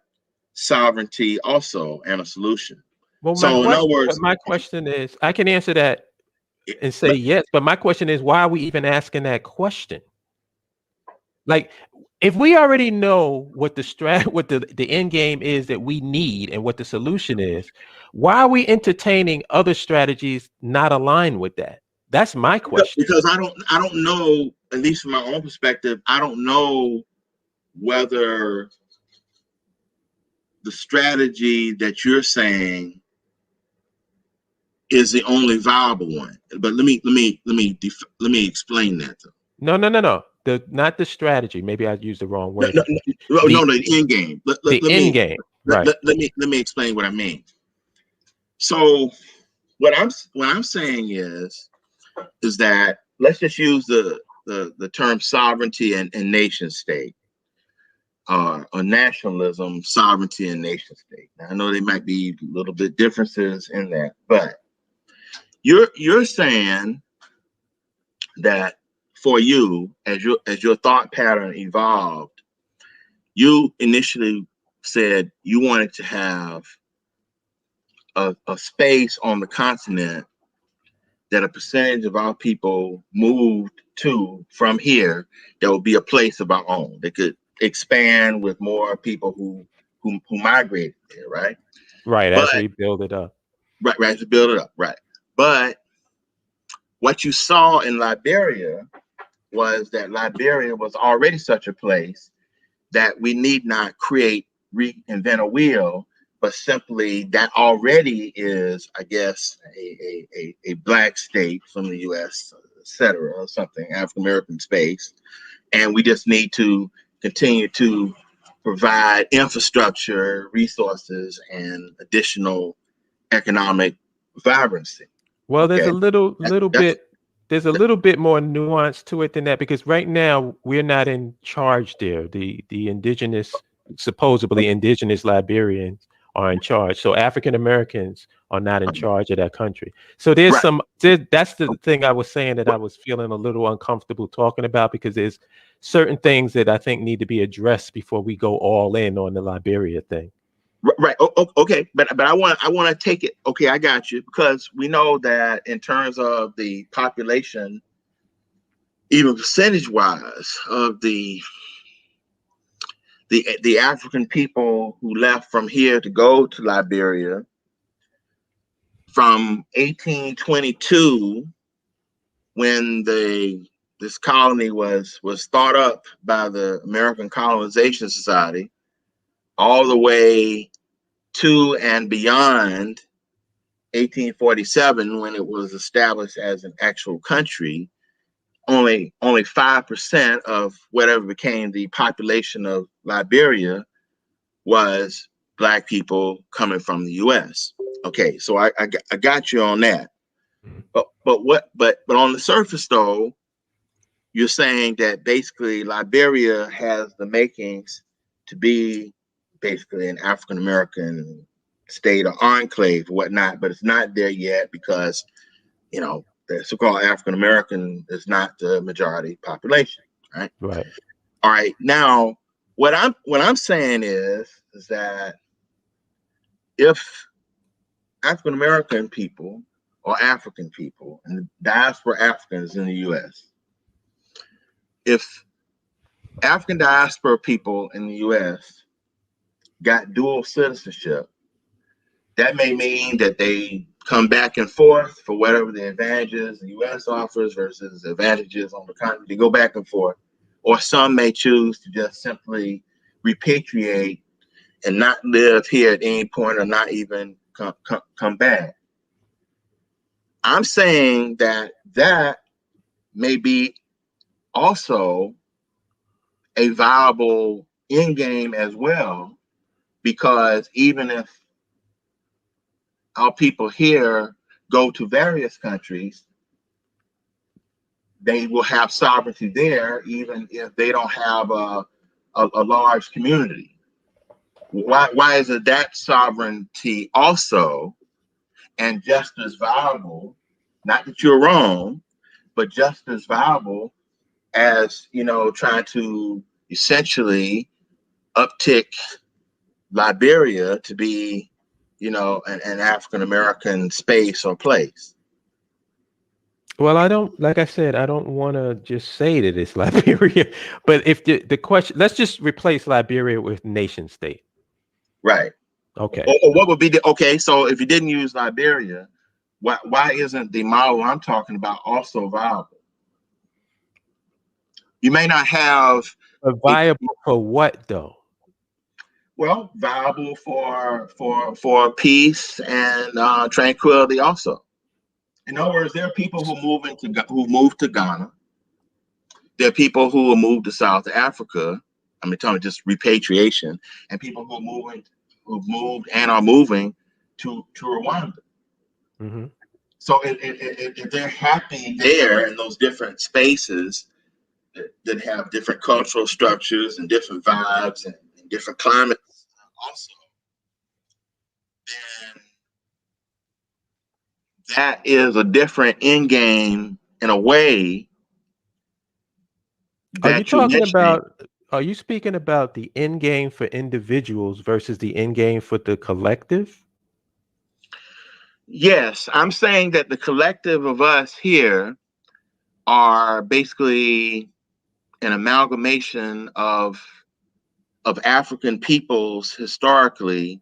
sovereignty also and a solution? Well, So in other words, my question is, I can answer that and say yes, but my question is, why are we even asking that question? Like, if we already know what the end game is that we need and what the solution is, why are we entertaining other strategies not aligned with that? That's my question. because I don't know, at least from my own perspective, I don't know whether the strategy that you're saying is the only viable one. But let me explain that though. No. Not the strategy. Maybe I used the wrong word. The end game. The end game. Right. Let me explain what I mean. So what I'm saying is that let's just use the term sovereignty and nation state, or nationalism, sovereignty, and nation state. Now, I know there might be a little bit differences in that, but you're saying that for you, as your thought pattern evolved, you initially said you wanted to have a space on the continent that a percentage of our people moved to from here, that would be a place of our own that could expand with more people who migrated there, right? Right, as we build it up. Right, to build it up, right. But what you saw in Liberia was that Liberia was already such a place that we need not reinvent a wheel, but simply that already is, I guess, a black state from the U.S., et cetera, or something, African American space. And we just need to continue to provide infrastructure, resources, and additional economic vibrancy. Well, there's a little bit more nuance to it than that, because right now we're not in charge there. The supposedly indigenous Liberians are in charge. So African Americans are not in charge of that country. So there's that's the thing I was saying that I was feeling a little uncomfortable talking about, because there's certain things that I think need to be addressed before we go all in on the Liberia thing. Right. Okay. But I want to take it. Okay, I got you, because we know that in terms of the population, even percentage wise, of the African people who left from here to go to Liberia from 1822, when this colony was thought up by the American Colonization Society, all the way to and beyond 1847, when it was established as an actual country, only 5% of whatever became the population of Liberia was Black people coming from the U.S. Okay, so I got you on that. But on the surface though, you're saying that basically Liberia has the makings to be basically an African American state or enclave or whatnot, but it's not there yet because, the so-called African American is not the majority population, right? Right. All right. Now, what I'm saying is that if African American people or African people and the diaspora Africans in the U.S., if African diaspora people in the U.S. got dual citizenship, that may mean that they come back and forth for whatever the advantages the U.S. offers versus the advantages on the continent. They go back and forth. Or some may choose to just simply repatriate and not live here at any point, or not even come back. I'm saying that may be also a viable end game as well, because even if our people here go to various countries, they will have sovereignty there, even if they don't have a large community. Why is it that sovereignty also, and just as viable, not that you're wrong, but just as viable as, trying to essentially uptick Liberia to be, an African American space or place. Well, like I said, I don't want to just say that it's Liberia, but if the question, let's just replace Liberia with nation state. Right. Okay. Or what would be okay, so if you didn't use Liberia, why isn't the model I'm talking about also viable? You may not have viable for what though? Well, viable for peace and tranquility also. In other words, there are people who move to Ghana. There are people who will move to South Africa. I'm talking just repatriation, and people who've moved and are moving to Rwanda. Mm-hmm. So if they're happy there in those different spaces that have different cultural structures and different vibes and different climates also, then that is a different end game in a way. Are you speaking about the end game for individuals versus the end game for the collective? Yes, I'm saying that the collective of us here are basically an amalgamation of African peoples historically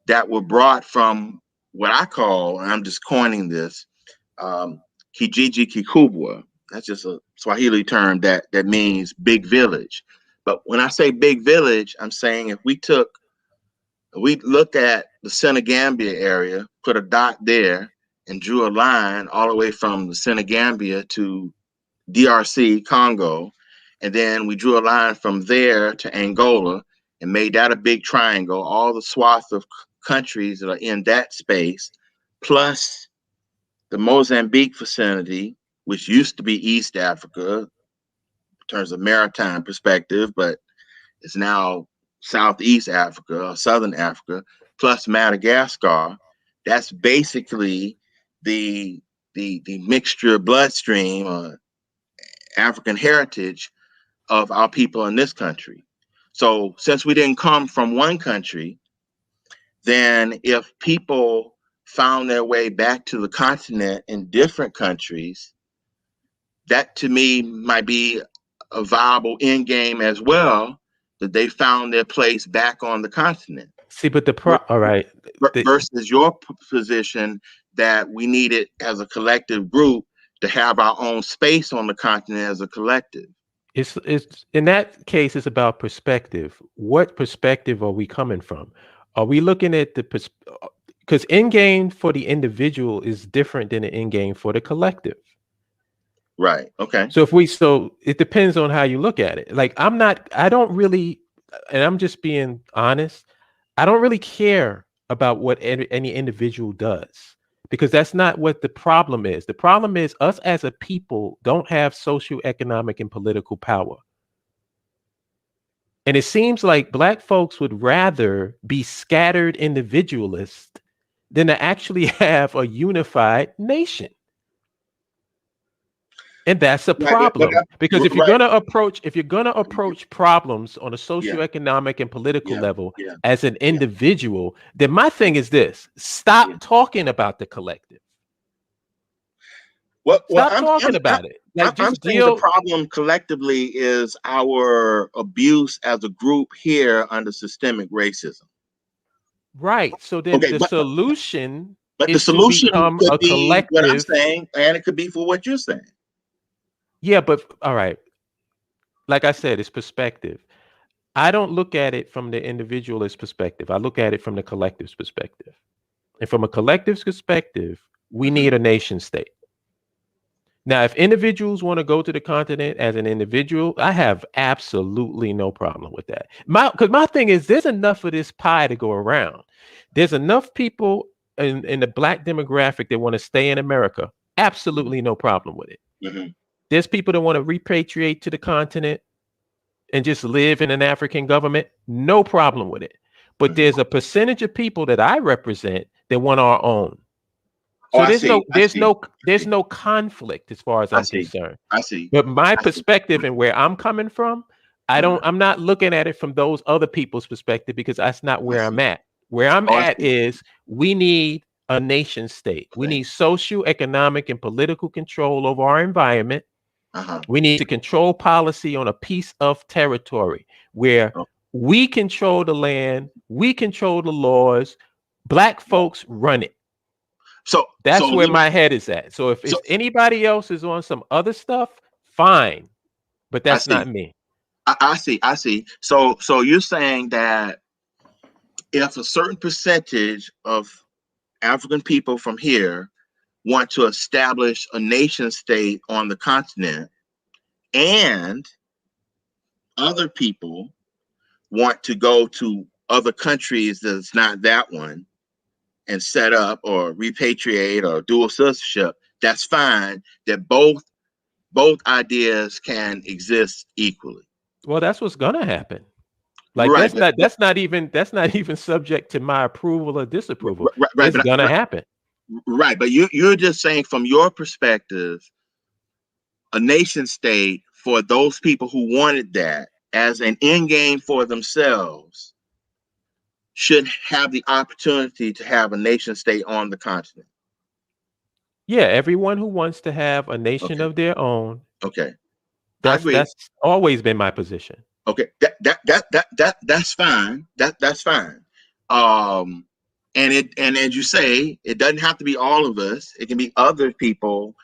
that were brought from what I call, and I'm just coining this, Kijiji Kikubwa. That's just a Swahili term that means big village. But when I say big village, I'm saying if we looked at the Senegambia area, put a dot there, and drew a line all the way from the Senegambia to DRC, Congo, and then we drew a line from there to Angola and made that a big triangle, all the swath of countries that are in that space, plus the Mozambique vicinity, which used to be East Africa in terms of maritime perspective, but it's now Southeast Africa or Southern Africa, plus Madagascar. That's basically the mixture bloodstream or African heritage of our people in this country. So since we didn't come from one country, then if people found their way back to the continent in different countries, that to me might be a viable end game as well, that they found their place back on the continent. See, but all right. Versus your position that we needed as a collective group to have our own space on the continent as a collective. It's in that case, it's about perspective. What perspective are we coming from? Are we looking at because end game for the individual is different than the end game for the collective. Right. Okay. So it depends on how you look at it. Like I don't really, and I'm just being honest, I don't really care about what any individual does, because that's not what the problem is. The problem is us as a people don't have socioeconomic and political power. And it seems like Black folks would rather be scattered individualists than to actually have a unified nation. And that's a problem, because if you're going to approach problems on a socioeconomic and political level as an individual, then my thing is this: stop talking about the collective. Stop talking about it. Like, I'm saying the problem collectively is our abuse as a group here under systemic racism. Right. So then the solution could be what I'm saying, and it could be for what you're saying. Yeah, but all right. Like I said, it's perspective. I don't look at it from the individualist perspective. I look at it from the collective's perspective. And from a collective's perspective, we need a nation state. Now, if individuals want to go to the continent as an individual, I have absolutely no problem with that. Because my thing is, there's enough of this pie to go around. There's enough people in the Black demographic that want to stay in America. Absolutely no problem with it. Mm-hmm. There's people that want to repatriate to the continent and just live in an African government. No problem with it. But there's a percentage of people that I represent that want our own. Oh, So I see. I see. there's no conflict as far as I I'm see. concerned. I see. But my I see. perspective and where I'm coming from, I'm not looking at it from those other people's perspective, because that's not I where I'm see. at. Where I'm Oh, I at see. is we need a nation state. We Okay. need social, economic, and political control over our environment. Uh-huh. We need to control policy on a piece of territory where Oh, we control the land, we control the laws, Black folks run it. so That's where my head is at. So if so it's anybody else is on some other stuff, fine, but I that's see. not me. I see. I see. So you're saying that if a certain percentage of African people from here want to establish a nation state on the continent, and other people want to go to other countries that's not that one and set up or repatriate or dual citizenship, that's fine. That both ideas can exist equally. Well, that's what's gonna happen. Like Right, that's not even subject to my approval or disapproval. right, It's gonna happen. right. But you're just saying from your perspective, a nation state for those people who wanted that as an end game for themselves should have the opportunity to have a nation state on the continent. Yeah, everyone who wants to have a nation Okay, of their own, okay, I agree. that's always been my position. Okay, that's fine. That's fine. Um, and as you say, it doesn't have to be all of us. It can be other people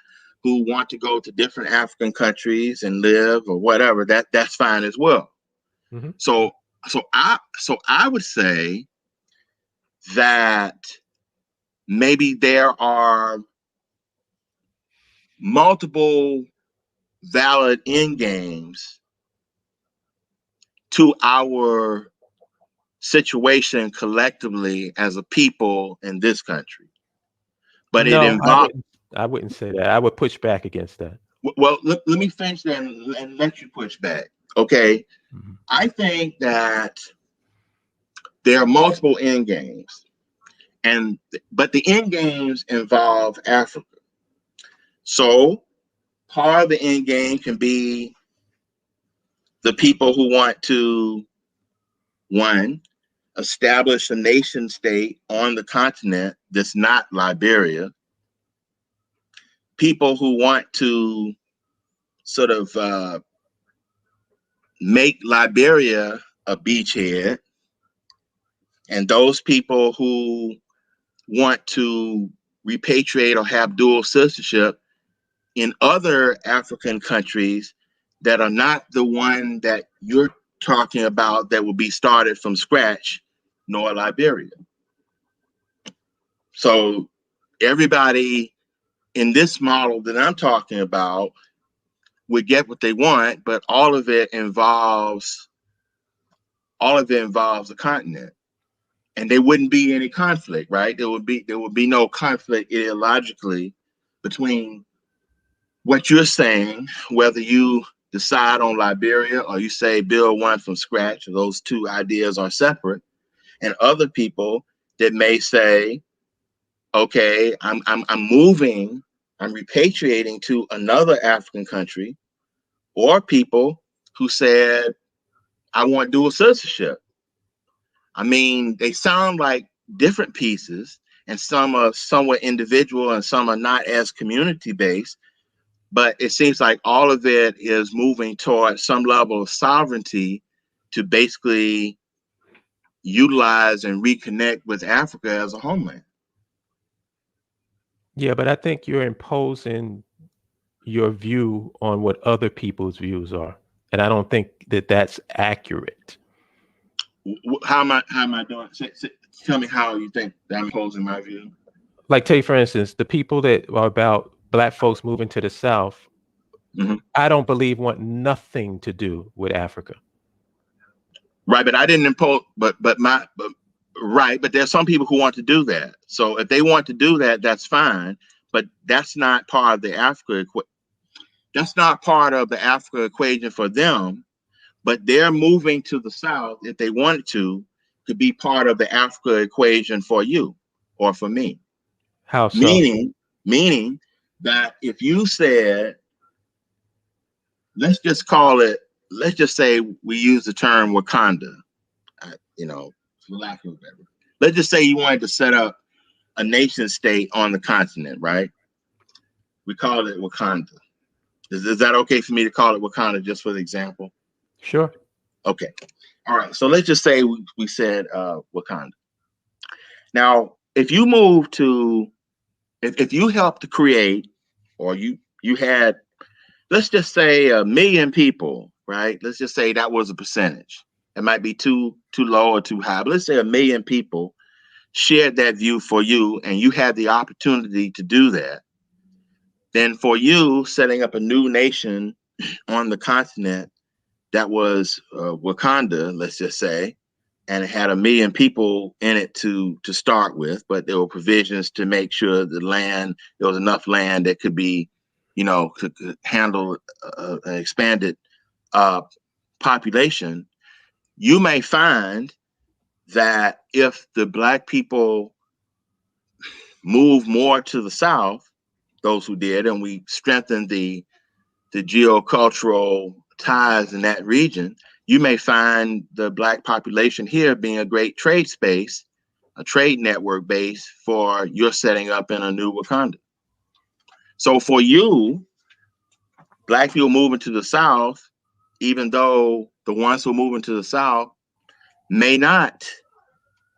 who want to go to different African countries and live or whatever. That's fine as well. Mhm. So I would say that maybe there are multiple valid end games to our situation collectively as a people in this country. But it No, involves, I wouldn't say that. I would push back against that. well, let me finish that and let you push back. Okay. Mhm. I think that there are multiple end games, but the end games involve Africa. So part of the end game can be the people who want to, one, establish a nation state on the continent that's not Liberia. People who want to sort of make Liberia a beachhead, and those people who want to repatriate or have dual citizenship in other African countries that are not the one that you're talking about that will be started from scratch, nor Liberia. So everybody in this model that I'm talking about would get what they want, but all of it involves the continent. And there wouldn't be any conflict, right? There would be no conflict ideologically between what you're saying, whether you decide on Liberia or you say build one from scratch. Those two ideas are separate, and other people that may say, okay, I'm moving, I'm repatriating to another African country, or people who said, I want dual citizenship. I mean, they sound like different pieces, and some are somewhat individual and some are not as community based, but it seems like all of it is moving toward some level of sovereignty to basically utilize and reconnect with Africa as a homeland. Yeah, but I think you're imposing your view on what other people's views are, and I don't think that that's accurate. How am I doing? Tell me how you think that I'm imposing my view. Like, take for instance, the people that are about Black folks moving to the South, Mhm. I don't believe want nothing to do with Africa. Right, but I didn't impose. Right, but there's some people who want to do that. So if they want to do that, that's fine. But that's not part of the That's not part of the Africa equation for them. But they're moving to the South if they wanted to be part of the Africa equation for you or for me. How so? Meaning that if you said, let's just say we use the term Wakanda, for lack of a better. Let's just say you wanted to set up a nation state on the continent, right? We call it Wakanda. Is that okay for me to call it Wakanda just for the example? Sure. Okay. All right. So let's just say we said Wakanda. Now, if you move to, if you helped to create, or you had, let's just say 1 million people, right? Let's just say that was a percentage. It might be too low or too high, but let's say 1 million people shared that view for you, and you had the opportunity to do that. Then for you, setting up a new nation on the continent that was Wakanda, let's just say, and it had 1 million people in it to start with, but there were provisions to make sure there was enough land that could be, could handle an expanded population. You may find that if the Black people move more to the South, those who did, and we strengthened the geocultural ties in that region, you may find the Black population here being a great trade space, a trade network base for your setting up in a new Wakanda. So for you, Black people moving to the South, even though the ones who are moving to the South may not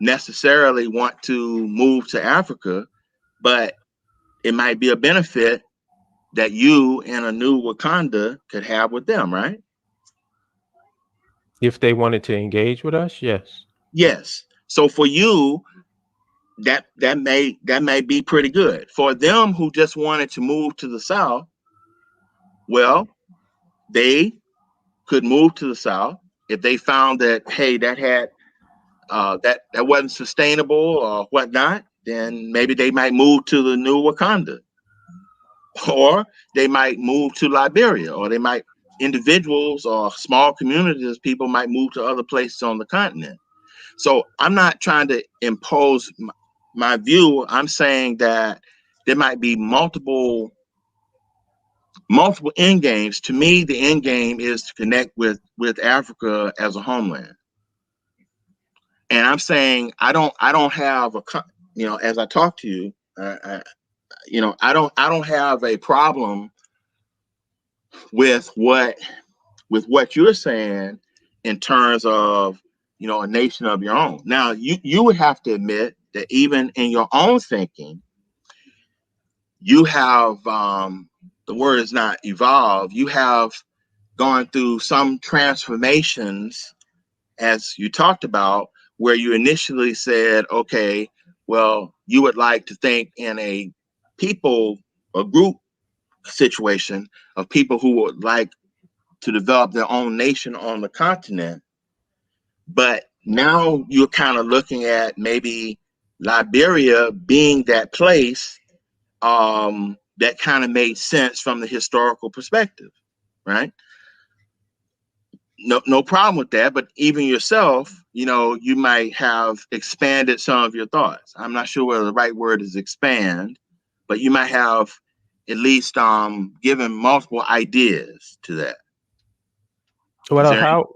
necessarily want to move to Africa, but it might be a benefit that you and a new Wakanda could have with them, right? If they wanted to engage with us, yes. Yes. So for you, that may be pretty good. For them who just wanted to move to the South, well, they could move to the South if they found that, hey, that had that wasn't sustainable or whatnot. Then maybe they might move to the new Wakanda, or they might move to Liberia, or they might, individuals or small communities, people might move to other places on the continent. So I'm not trying to impose my view. I'm saying that there might be multiple end games. To me, the end game is to connect with Africa as a homeland. And I'm saying I don't have as I talk to you, I don't have a problem with what you're saying in terms of a nation of your own. Now you would have to admit that even in your own thinking, you have the word is not evolved. You have gone through some transformations, as you talked about, where you initially said, okay, well, you would like to think in a group situation of people who would like to develop their own nation on the continent. But now you're kind of looking at maybe Liberia being that place that kind of made sense from the historical perspective, right? No problem with that. But even yourself, you might have expanded some of your thoughts. I'm not sure whether the right word is expand, but you might have at least given multiple ideas to that. Well,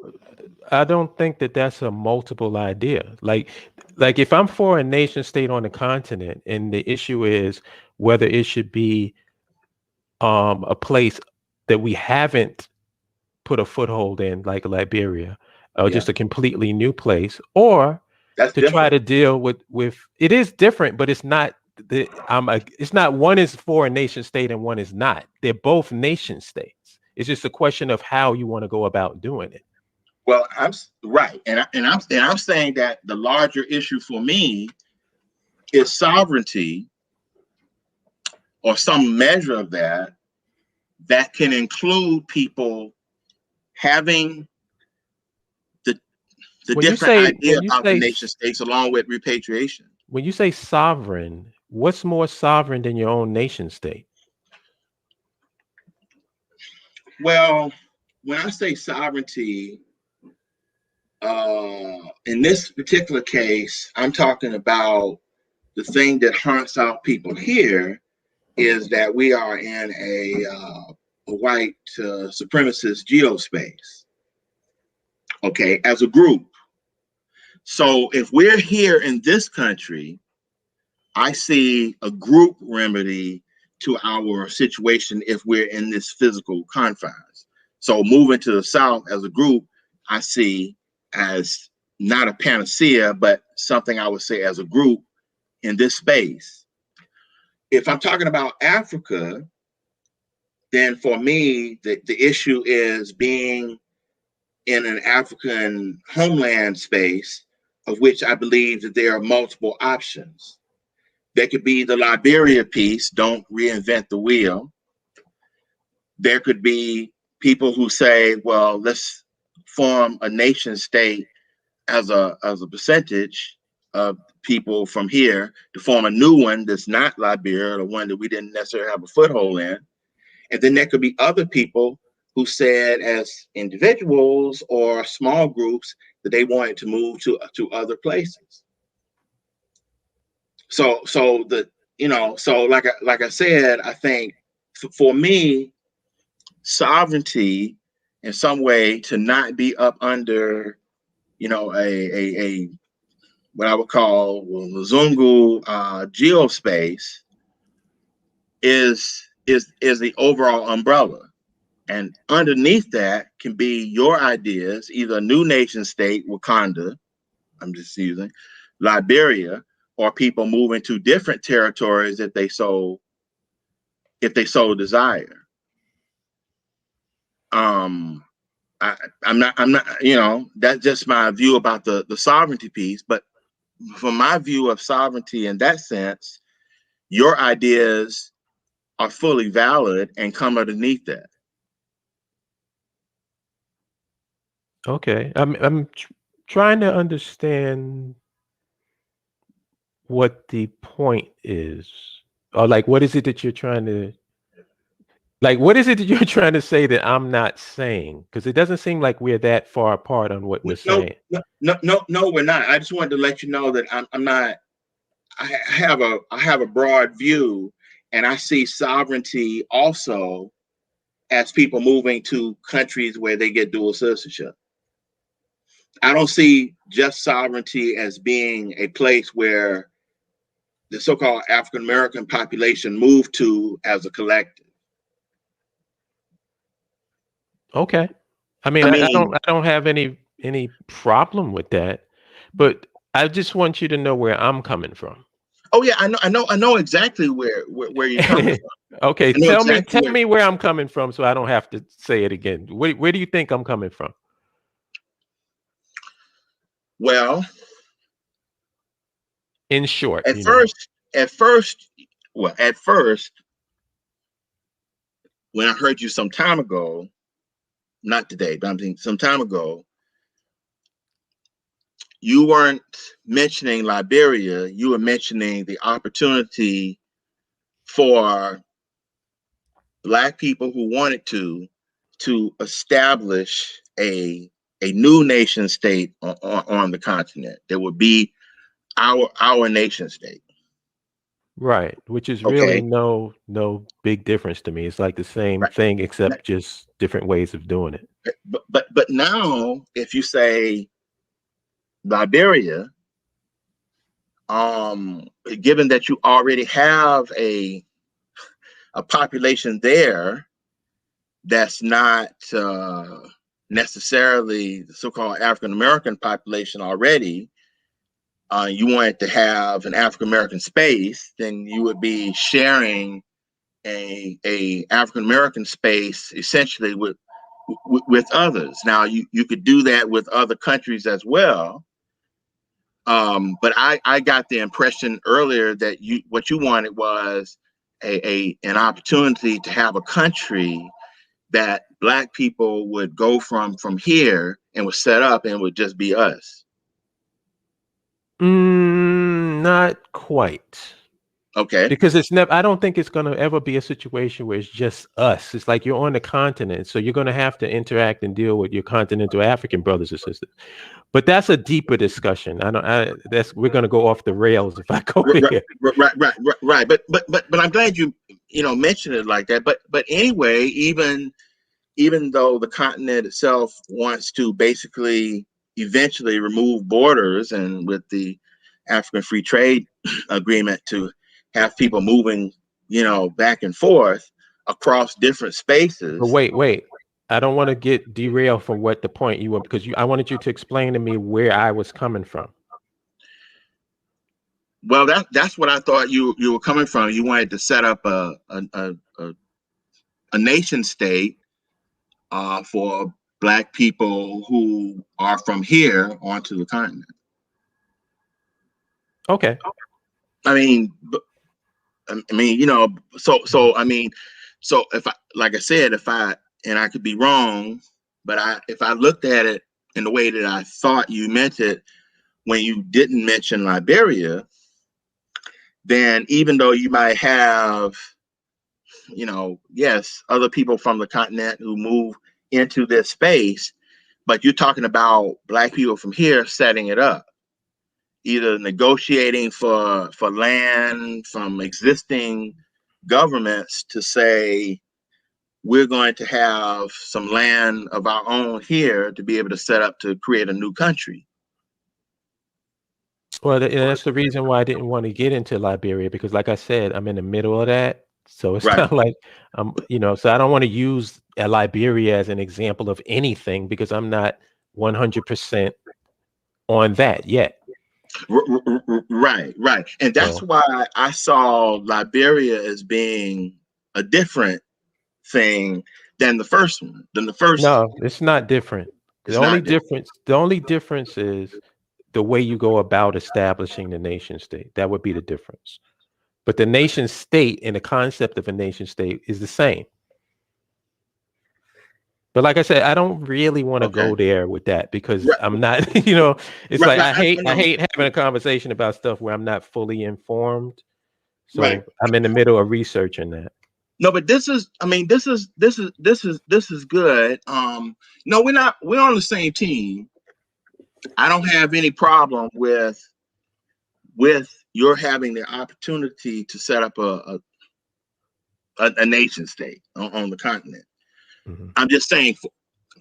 I don't think that that's a multiple idea. Like if I'm for a nation state on the continent, and the issue is whether it should be a place that we haven't put a foothold in, like Liberia, or just a completely new place, or That's to different. try to deal with it is different, but it's not it's not one is for a nation state and one is not. They're both nation states. It's just a question of how you want to go about doing it. Well, I'm right, and I'm saying that the larger issue for me is sovereignty, or some measure of that can include people having the different idea about the nation states, along with repatriation. When you say sovereign, what's more sovereign than your own nation state? Well, when I say sovereignty, in this particular case, I'm talking about the thing that haunts our people here is that we are in a white supremacist geospace, okay, as a group. So if we're here in this country, I see a group remedy to our situation if we're in this physical confines. So moving to the South as a group, I see as not a panacea, but something I would say as a group in this space. If I'm talking about Africa, then for me, the issue is being in an African homeland space, of which I believe that there are multiple options. There could be the Liberia piece, don't reinvent the wheel. There could be people who say, well, let's form a nation state as a percentage of people from here to form a new one that's not Liberia, the one that we didn't necessarily have a foothold in. And then there could be other people who said as individuals or small groups that they wanted to move to other places. So like I said, I think for me, sovereignty in some way to not be up under, a what I would call Mzungu geospace is the overall umbrella. And underneath that can be your ideas, either a new nation state, Wakanda, I'm just using, Liberia, or people moving to different territories if they so desire. I'm not, that's just my view about the sovereignty piece. But from my view of sovereignty in that sense, your ideas are fully valid and come underneath that. Okay, I'm trying to understand what the point is, or like, what is it that you're trying to, like, what is it that you're trying to say that I'm not saying? Because it doesn't seem like we're that far apart on what we're saying. No, we're not. I just wanted to let you know that I'm not. I have a broad view, and I see sovereignty also as people moving to countries where they get dual citizenship. I don't see just sovereignty as being a place where the so-called African American population moved to as a collective. Okay, I mean, I don't have any problem with that, but I just want you to know where I'm coming from. Oh yeah, I know exactly where you're coming from. Okay, tell me where I'm coming from, so I don't have to say it again. Where do you think I'm coming from? Well, in short, at first, when I heard you some time ago, not today, but I'm thinking some time ago, you weren't mentioning Liberia. You were mentioning the opportunity for Black people who wanted to establish a new nation state on the continent. There would be our nation state. Right, which is really no big difference to me. It's like the same thing, except just different ways of doing it. But now, if you say Liberia, given that you already have a population there that's not necessarily the so-called African American population already, you wanted to have an African American space, then you would be sharing a African American space essentially with others. Now you could do that with other countries as well. But I got the impression earlier that what you wanted was an opportunity to have a country that Black people would go from here and would set up and would just be us. Not quite. Okay. Because it's never, I don't think it's going to ever be a situation where it's just us. It's like you're on the continent, so you're going to have to interact and deal with your continental African brothers and sisters. But that's a deeper discussion. We're going to go off the rails if I go there. Right. But I'm glad you mentioned it like that. But anyway, even though the continent itself wants to basically eventually remove borders, and with the African Free Trade Agreement to have people moving, back and forth across different But spaces. wait. I don't want to get derailed from what the point you were, because I wanted you to explain to me where I was coming from. Well, that's what I thought you were coming from. You wanted to set up a nation state for Black people who are from here onto the continent. Okay. I mean, so if I, like I said, and I could be wrong, but if I looked at it in the way that I thought you meant it when you didn't mention Liberia, then even though you might have, yes, other people from the continent who move into this space, but you're talking about Black people from here setting it up, either negotiating for land from existing governments to say, we're going to have some land of our own here to be able to set up to create a new country. Well, that's the reason why I didn't want to get into Liberia, because like I said, I'm in the middle of that. So it's not like so I don't want to use Liberia as an example of anything, because I'm not 100% on that yet. Right. And that's why I saw Liberia as being a different thing than the first one. No, it's not different. The only difference is the way you go about establishing the nation state. That would be the difference. But the nation state and the concept of a nation state is the same. But like I said, I don't really want to go there with that, because I'm not, it's like I hate having a conversation about stuff where I'm not fully informed. So I'm in the middle of researching that. No, but this is good. No, we're on the same team. I don't have any problem with your having the opportunity to set up a nation state on the continent. Mm-hmm. I'm just saying,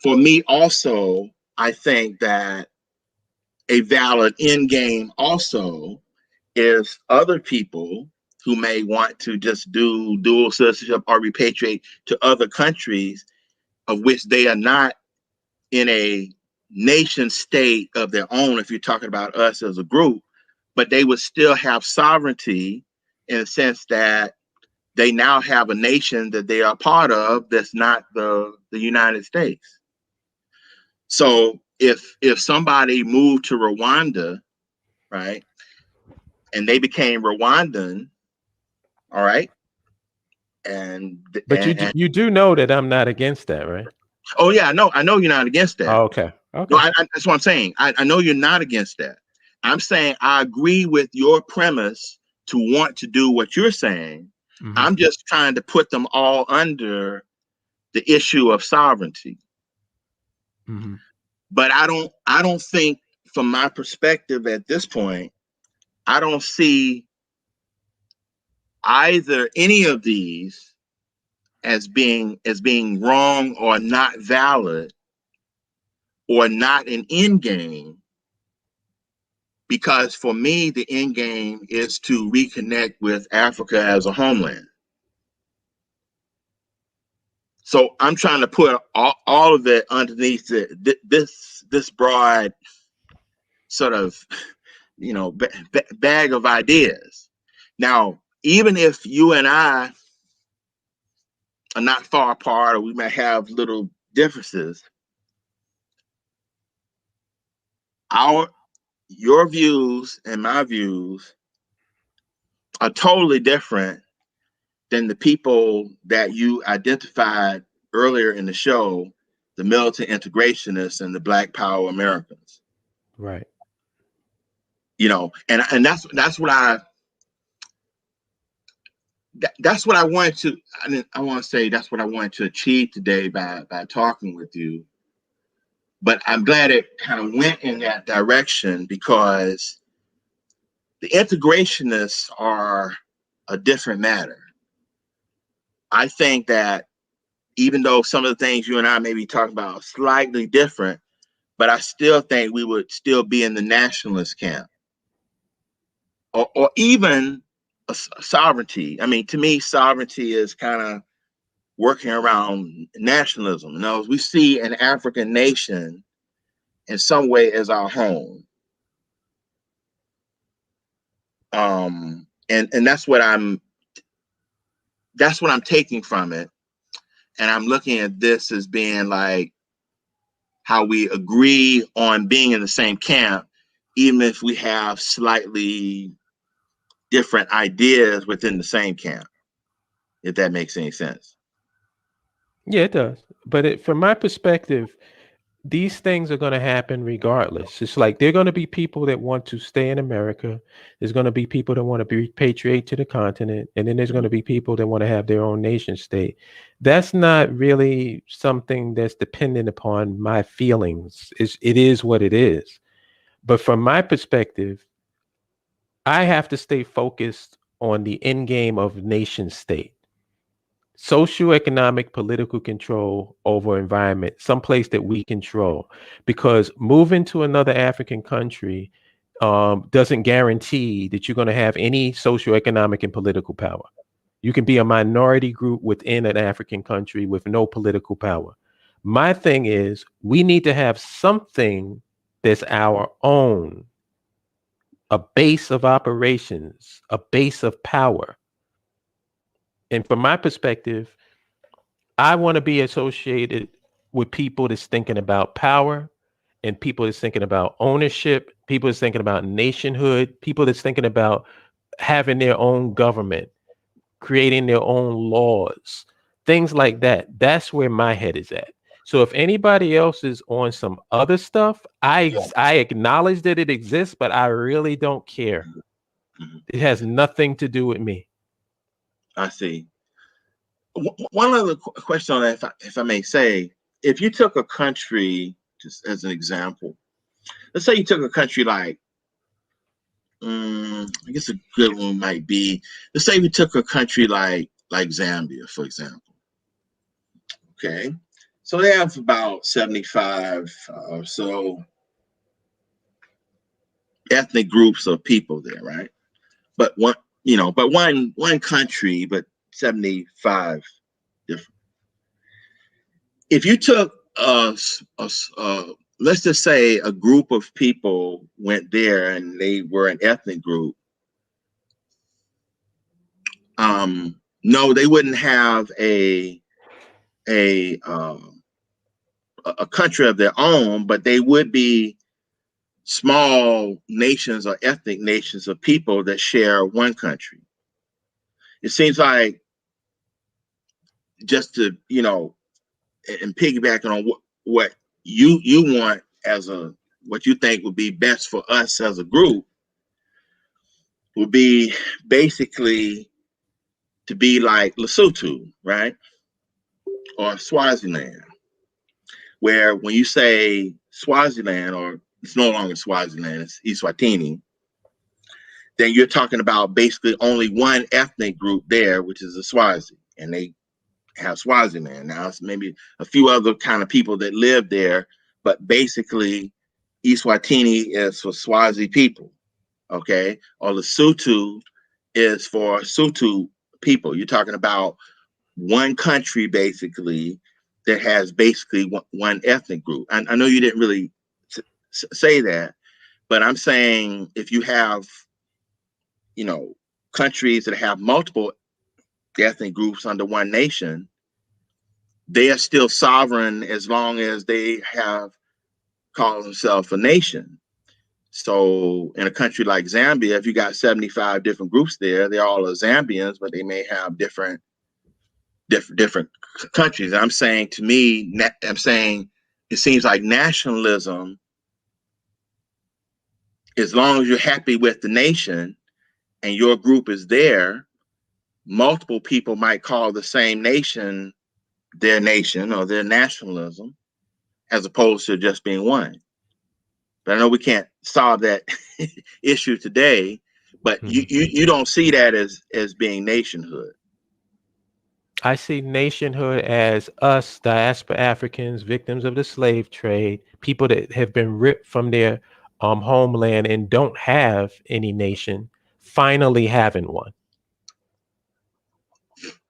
for me also, I think that a valid end game also is other people who may want to just do dual citizenship or repatriate to other countries of which they are not in a nation state of their own, if you're talking about us as a group, but they would still have sovereignty in the sense that they now have a nation that they are part of that's not the United States. So if somebody moved to Rwanda, right, and they became Rwandan, all right, but you do know that I'm not against that, right? Oh yeah, I know you're not against that. Oh, okay. No, that's what I'm saying. I know you're not against that. I'm saying I agree with your premise to want to do what you're saying. Mm-hmm. I'm just trying to put them all under the issue of sovereignty. Mm-hmm. But I don't think, from my perspective at this point, I don't see either any of these as being wrong or not valid or not an end game. Because for me, the end game is to reconnect with Africa as a homeland. So I'm trying to put all of it underneath this broad sort of, bag of ideas. Now, even if you and I are not far apart, or we may have little differences, your views and my views are totally different than the people that you identified earlier in the show, the militant integrationists and the Black Power Americans. Right. And that's what that's what I wanted to. I want to say that's what I wanted to achieve today by talking with you. But I'm glad it kind of went in that direction, because the integrationists are a different matter. I think that even though some of the things you and I may be talking about are slightly different, but I still think we would still be in the nationalist camp, or even a sovereignty. I mean, to me, sovereignty is kind of working around nationalism. You know, we see an African nation in some way as our home. And that's what I'm taking from it. And I'm looking at this as being like how we agree on being in the same camp, even if we have slightly different ideas within the same camp, if that makes any sense. Yeah, it does. But from my perspective, these things are going to happen regardless. It's like there are going to be people that want to stay in America. There's going to be people that want to be repatriate to the continent. And then there's going to be people that want to have their own nation state. That's not really something that's dependent upon my feelings. It is what it is. But from my perspective, I have to stay focused on the end game of nation state. Socioeconomic political control over environment, someplace that we control, because moving to another African country doesn't guarantee that you're going to have any socioeconomic and political power. You can be a minority group within an African country with no political power. My thing is, we need to have something that's our own, a base of operations, a base of power. And from my perspective, I want to be associated with people that's thinking about power, and people that's thinking about ownership, people that's thinking about nationhood, people that's thinking about having their own government, creating their own laws, things like that. That's where my head is at. So if anybody else is on some other stuff, I acknowledge that it exists, but I really don't care. It has nothing to do with me. I see. One other question on that, if I may say, if you took a country, just as an example, let's say you took a country like, I guess a good one might be, let's say we took a country like Zambia, for example. Okay, so they have about 75 or so ethnic groups of people there, right? But one country, but 75 different. If you took let's just say a group of people went there and they were an ethnic group, no, they wouldn't have a country of their own, but they would be small nations or ethnic nations of people that share one country. It seems like, just to, and piggybacking on what you want as what you think would be best for us as a group, would be basically to be like Lesotho, right? Or Swaziland, where when you say Swaziland, or it's no longer Swaziland, it's Eswatini, then you're talking about basically only one ethnic group there, which is the Swazi, and they have Swaziland. Now it's maybe a few other kind of people that live there, but basically Eswatini is for Swazi people, okay? Or Lesotho is for Sotho people. You're talking about one country basically that has basically one ethnic group. I know you didn't really say that, but I'm saying if you have, countries that have multiple ethnic groups under one nation, they are still sovereign as long as they have called themselves a nation. So in a country like Zambia, if you got 75 different groups there, they're all Zambians, but they may have different countries. I'm saying, to me, it seems like nationalism, as long as you're happy with the nation and your group is there, multiple people might call the same nation their nation or their nationalism, as opposed to just being one. But I know we can't solve that issue today, but you don't see that as being nationhood. I see nationhood as us, diaspora Africans, victims of the slave trade, people that have been ripped from their homeland and don't have any nation, finally having one.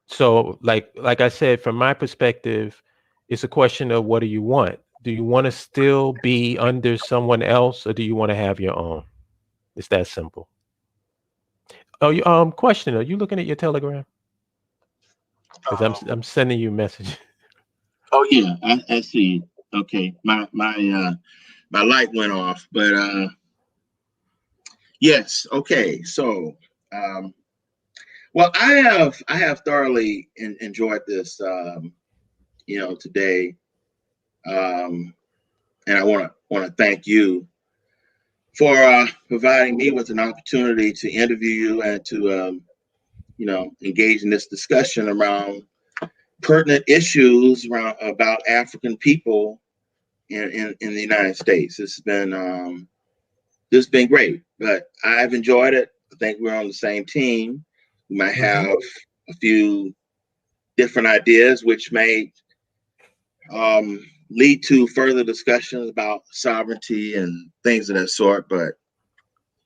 So like I said, from my perspective, it's a question of what do you want? Do you want to still be under someone else, or do you want to have your own? It's that simple. Oh, you question, are you looking at your Telegram? Because I'm sending you a message. Oh yeah, I see. Okay, my light went off, but yes. Okay, so well, I have thoroughly enjoyed this, today, and I want to thank you for providing me with an opportunity to interview you and to engage in this discussion around pertinent issues about African people in the United States. This has been great, but I've enjoyed it. I think we're on the same team. We might have a few different ideas, which may lead to further discussions about sovereignty and things of that sort. But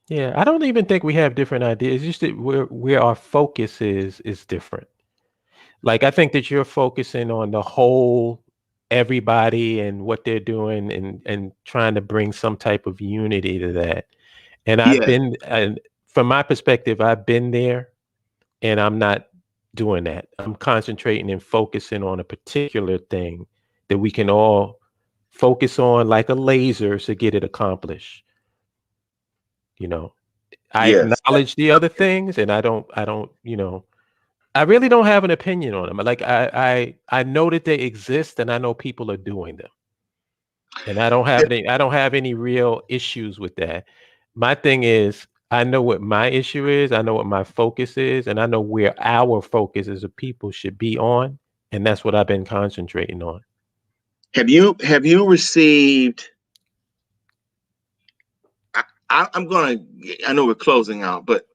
yeah, I don't even think we have different ideas. It's just that where our focus is different. Like, I think that you're focusing on the whole, everybody and what they're doing, and trying to bring some type of unity to that. And and from my perspective, I've been there, and I'm not doing that. I'm concentrating and focusing on a particular thing that we can all focus on like a laser to get it accomplished. I yes, acknowledge the other things, and I don't, I really don't have an opinion on them. Like I know that they exist, and I know people are doing them, and I don't have any real issues with that. My thing is, I know what my issue is, I know what my focus is, and I know where our focus as a people should be on, and that's what I've been concentrating on. Have you received? I know we're closing out, but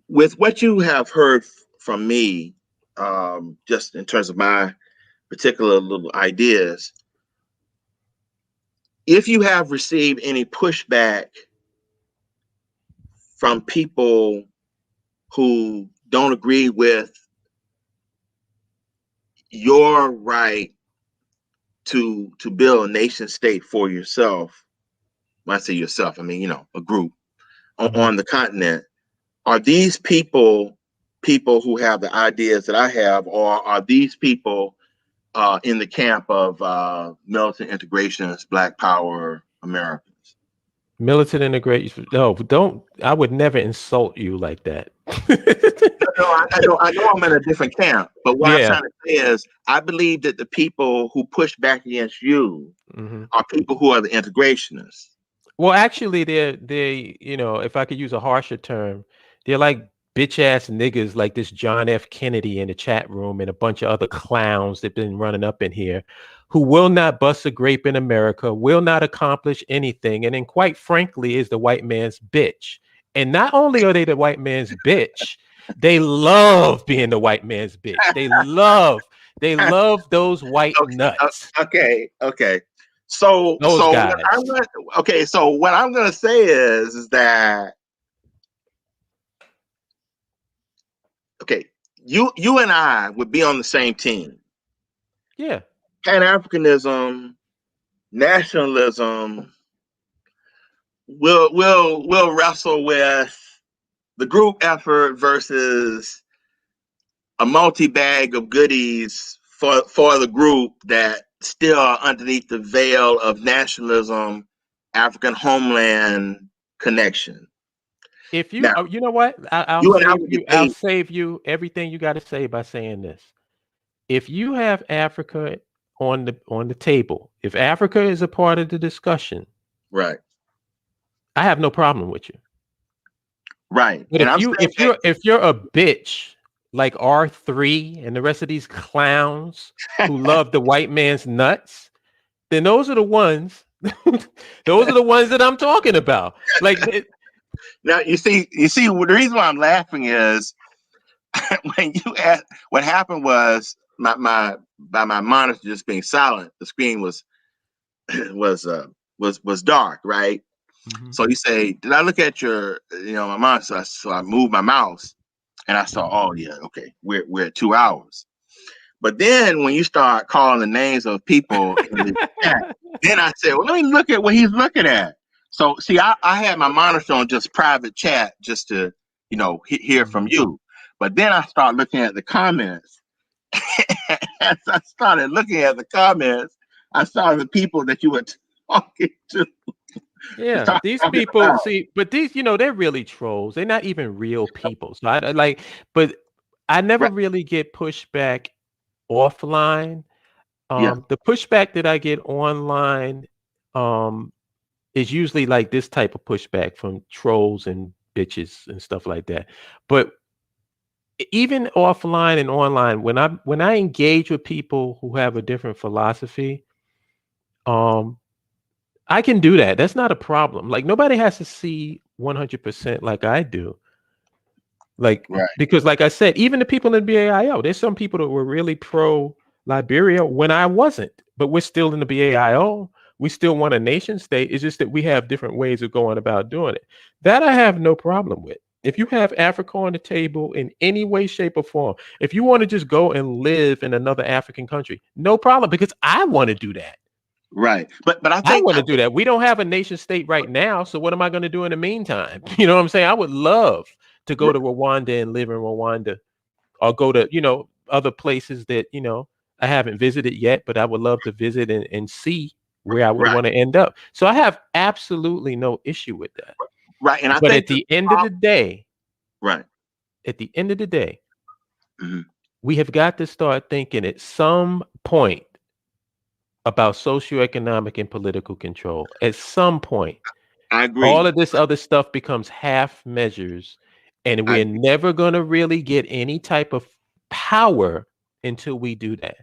with what you have heard from me, just in terms of my particular little ideas, if you have received any pushback from people who don't agree with your right to build a nation state for yourself, when I say yourself, I mean, a group on the continent, are these people who have the ideas that I have, or are these people in the camp of militant integrationists, Black Power Americans? Militant integration. No, don't. I would never insult you like that. No, I know I'm in a different camp, but what I'm Yeah. trying to say is I believe that the people who push back against you are people who are the integrationists. Well, actually, they're if I could use a harsher term, they're like bitch ass niggas like this John F. Kennedy in the chat room and a bunch of other clowns that've been running up in here, who will not bust a grape in America, will not accomplish anything, and then quite frankly is the white man's bitch. And not only are they the white man's bitch, they love being the white man's bitch. They love those white nuts. Okay. So Those guys. what I'm gonna say is that you and I would be on the same team. Yeah. Pan-Africanism, nationalism will wrestle with the group effort versus a multi-bag of goodies for the group that still are underneath the veil of nationalism, African homeland connection. If you, Now, you know what, I'll save you everything you got to say by saying this. If you have Africa on the table, if Africa is a part of the discussion, right, I have no problem with you. Right. But And I'm saying that, if you're a bitch like R3 and the rest of these clowns who love the white man's nuts, then those are the ones. Those are the ones that I'm talking about. Like, now you see the reason why I'm laughing is when you asked, what happened was my monitor just being silent, the screen was was dark, right? Mhm. So you say, did I look at your, my monitor? So I moved my mouse and I saw, oh yeah, okay, we're at 2 hours. But then when you start calling the names of people in the chat, then I said, well, let me look at what he's looking at. So see, I had my monitor on just private chat just to, hear from you. But then I started looking at the comments. As I started looking at the comments, I saw the people that you were talking to. Yeah, these Talking people about. see, but these, they're really trolls. They're not even real people. So I like, but I never Right. really get pushback offline. Yeah. The pushback that I get online is usually like this type of pushback from trolls and bitches and stuff like that. But even offline and online, when I engage with people who have a different philosophy, um, I can do that. That's not a problem. Like nobody has to see 100% like I do. Like Right. because like I said, even the people in the BAIO, there's some people that were really pro Liberia when I wasn't, but we're still in the BAIO. We still want a nation state. It's just that we have different ways of going about doing it. That I have no problem with. If you have Africa on the table in any way, shape, or form, if you want to just go and live in another African country, no problem, because I want to do that. Right. But I I think want to do that. We don't have a nation state right now. So what am I going to do in the meantime? You know what I'm saying? I would love to go to Rwanda and live in Rwanda, or go to, other places that, I haven't visited yet, but I would love to visit and see where I would right. want to end up. So I have absolutely no issue with that. Right. And I But think at the end of the day, right. Mm-hmm. we have got to start thinking at some point about socioeconomic and political control. At some point, I all agree. of this other stuff becomes half measures, and I we're never going to really get any type of power until we do that.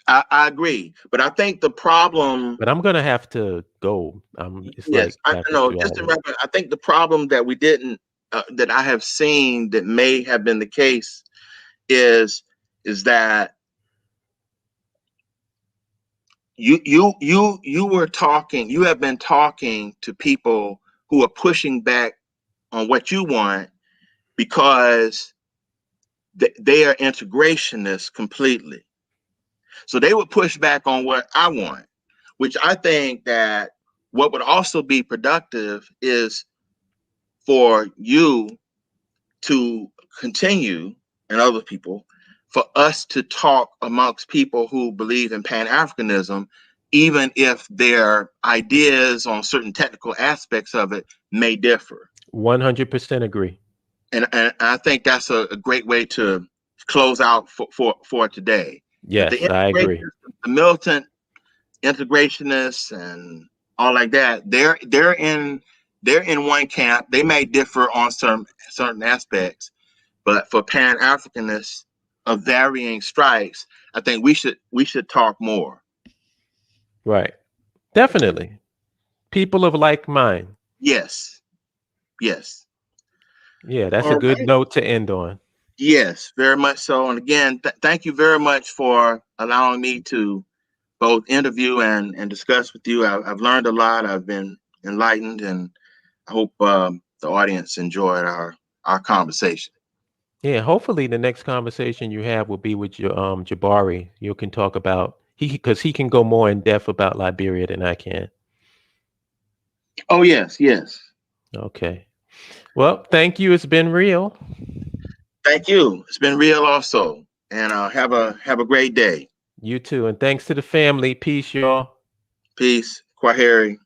I agree. But I think the problem. But I'm going to have to go. It's Yes, like I after know. 2 Just to hours. wrap it, I think the problem that we didn't that I have seen that may have been the case is that you were talking. You have been talking to people who are pushing back on what you want because they are integrationists completely. So they would push back on what I want, which I think that what would also be productive is for you to continue, and other people, for us to talk amongst people who believe in Pan-Africanism, even if their ideas on certain technical aspects of it may differ. 100% agree. And I think that's a great way to close out for today. That the Yes, I agree. the militant integrationists and all like that, they're in one camp. They may differ on certain aspects, but for Pan-Africanists of varying stripes, I think we should talk more. Right. Definitely. People of like mind. Yes. Yes. Yeah, that's a All good right. note to end on. Yes, very much so. And again, thank you very much for allowing me to both interview and discuss with you. I've learned a lot. I've been enlightened, and I hope the audience enjoyed our conversation. Yeah, hopefully the next conversation you have will be with your Jabari. You can talk about because he can go more in depth about Liberia than I can. Oh yes, yes. Okay. Well, thank you. It's been real. Thank you. It's been real also. And have a great day. You too. And thanks to the family. Peace, y'all. Peace. Kwaheri.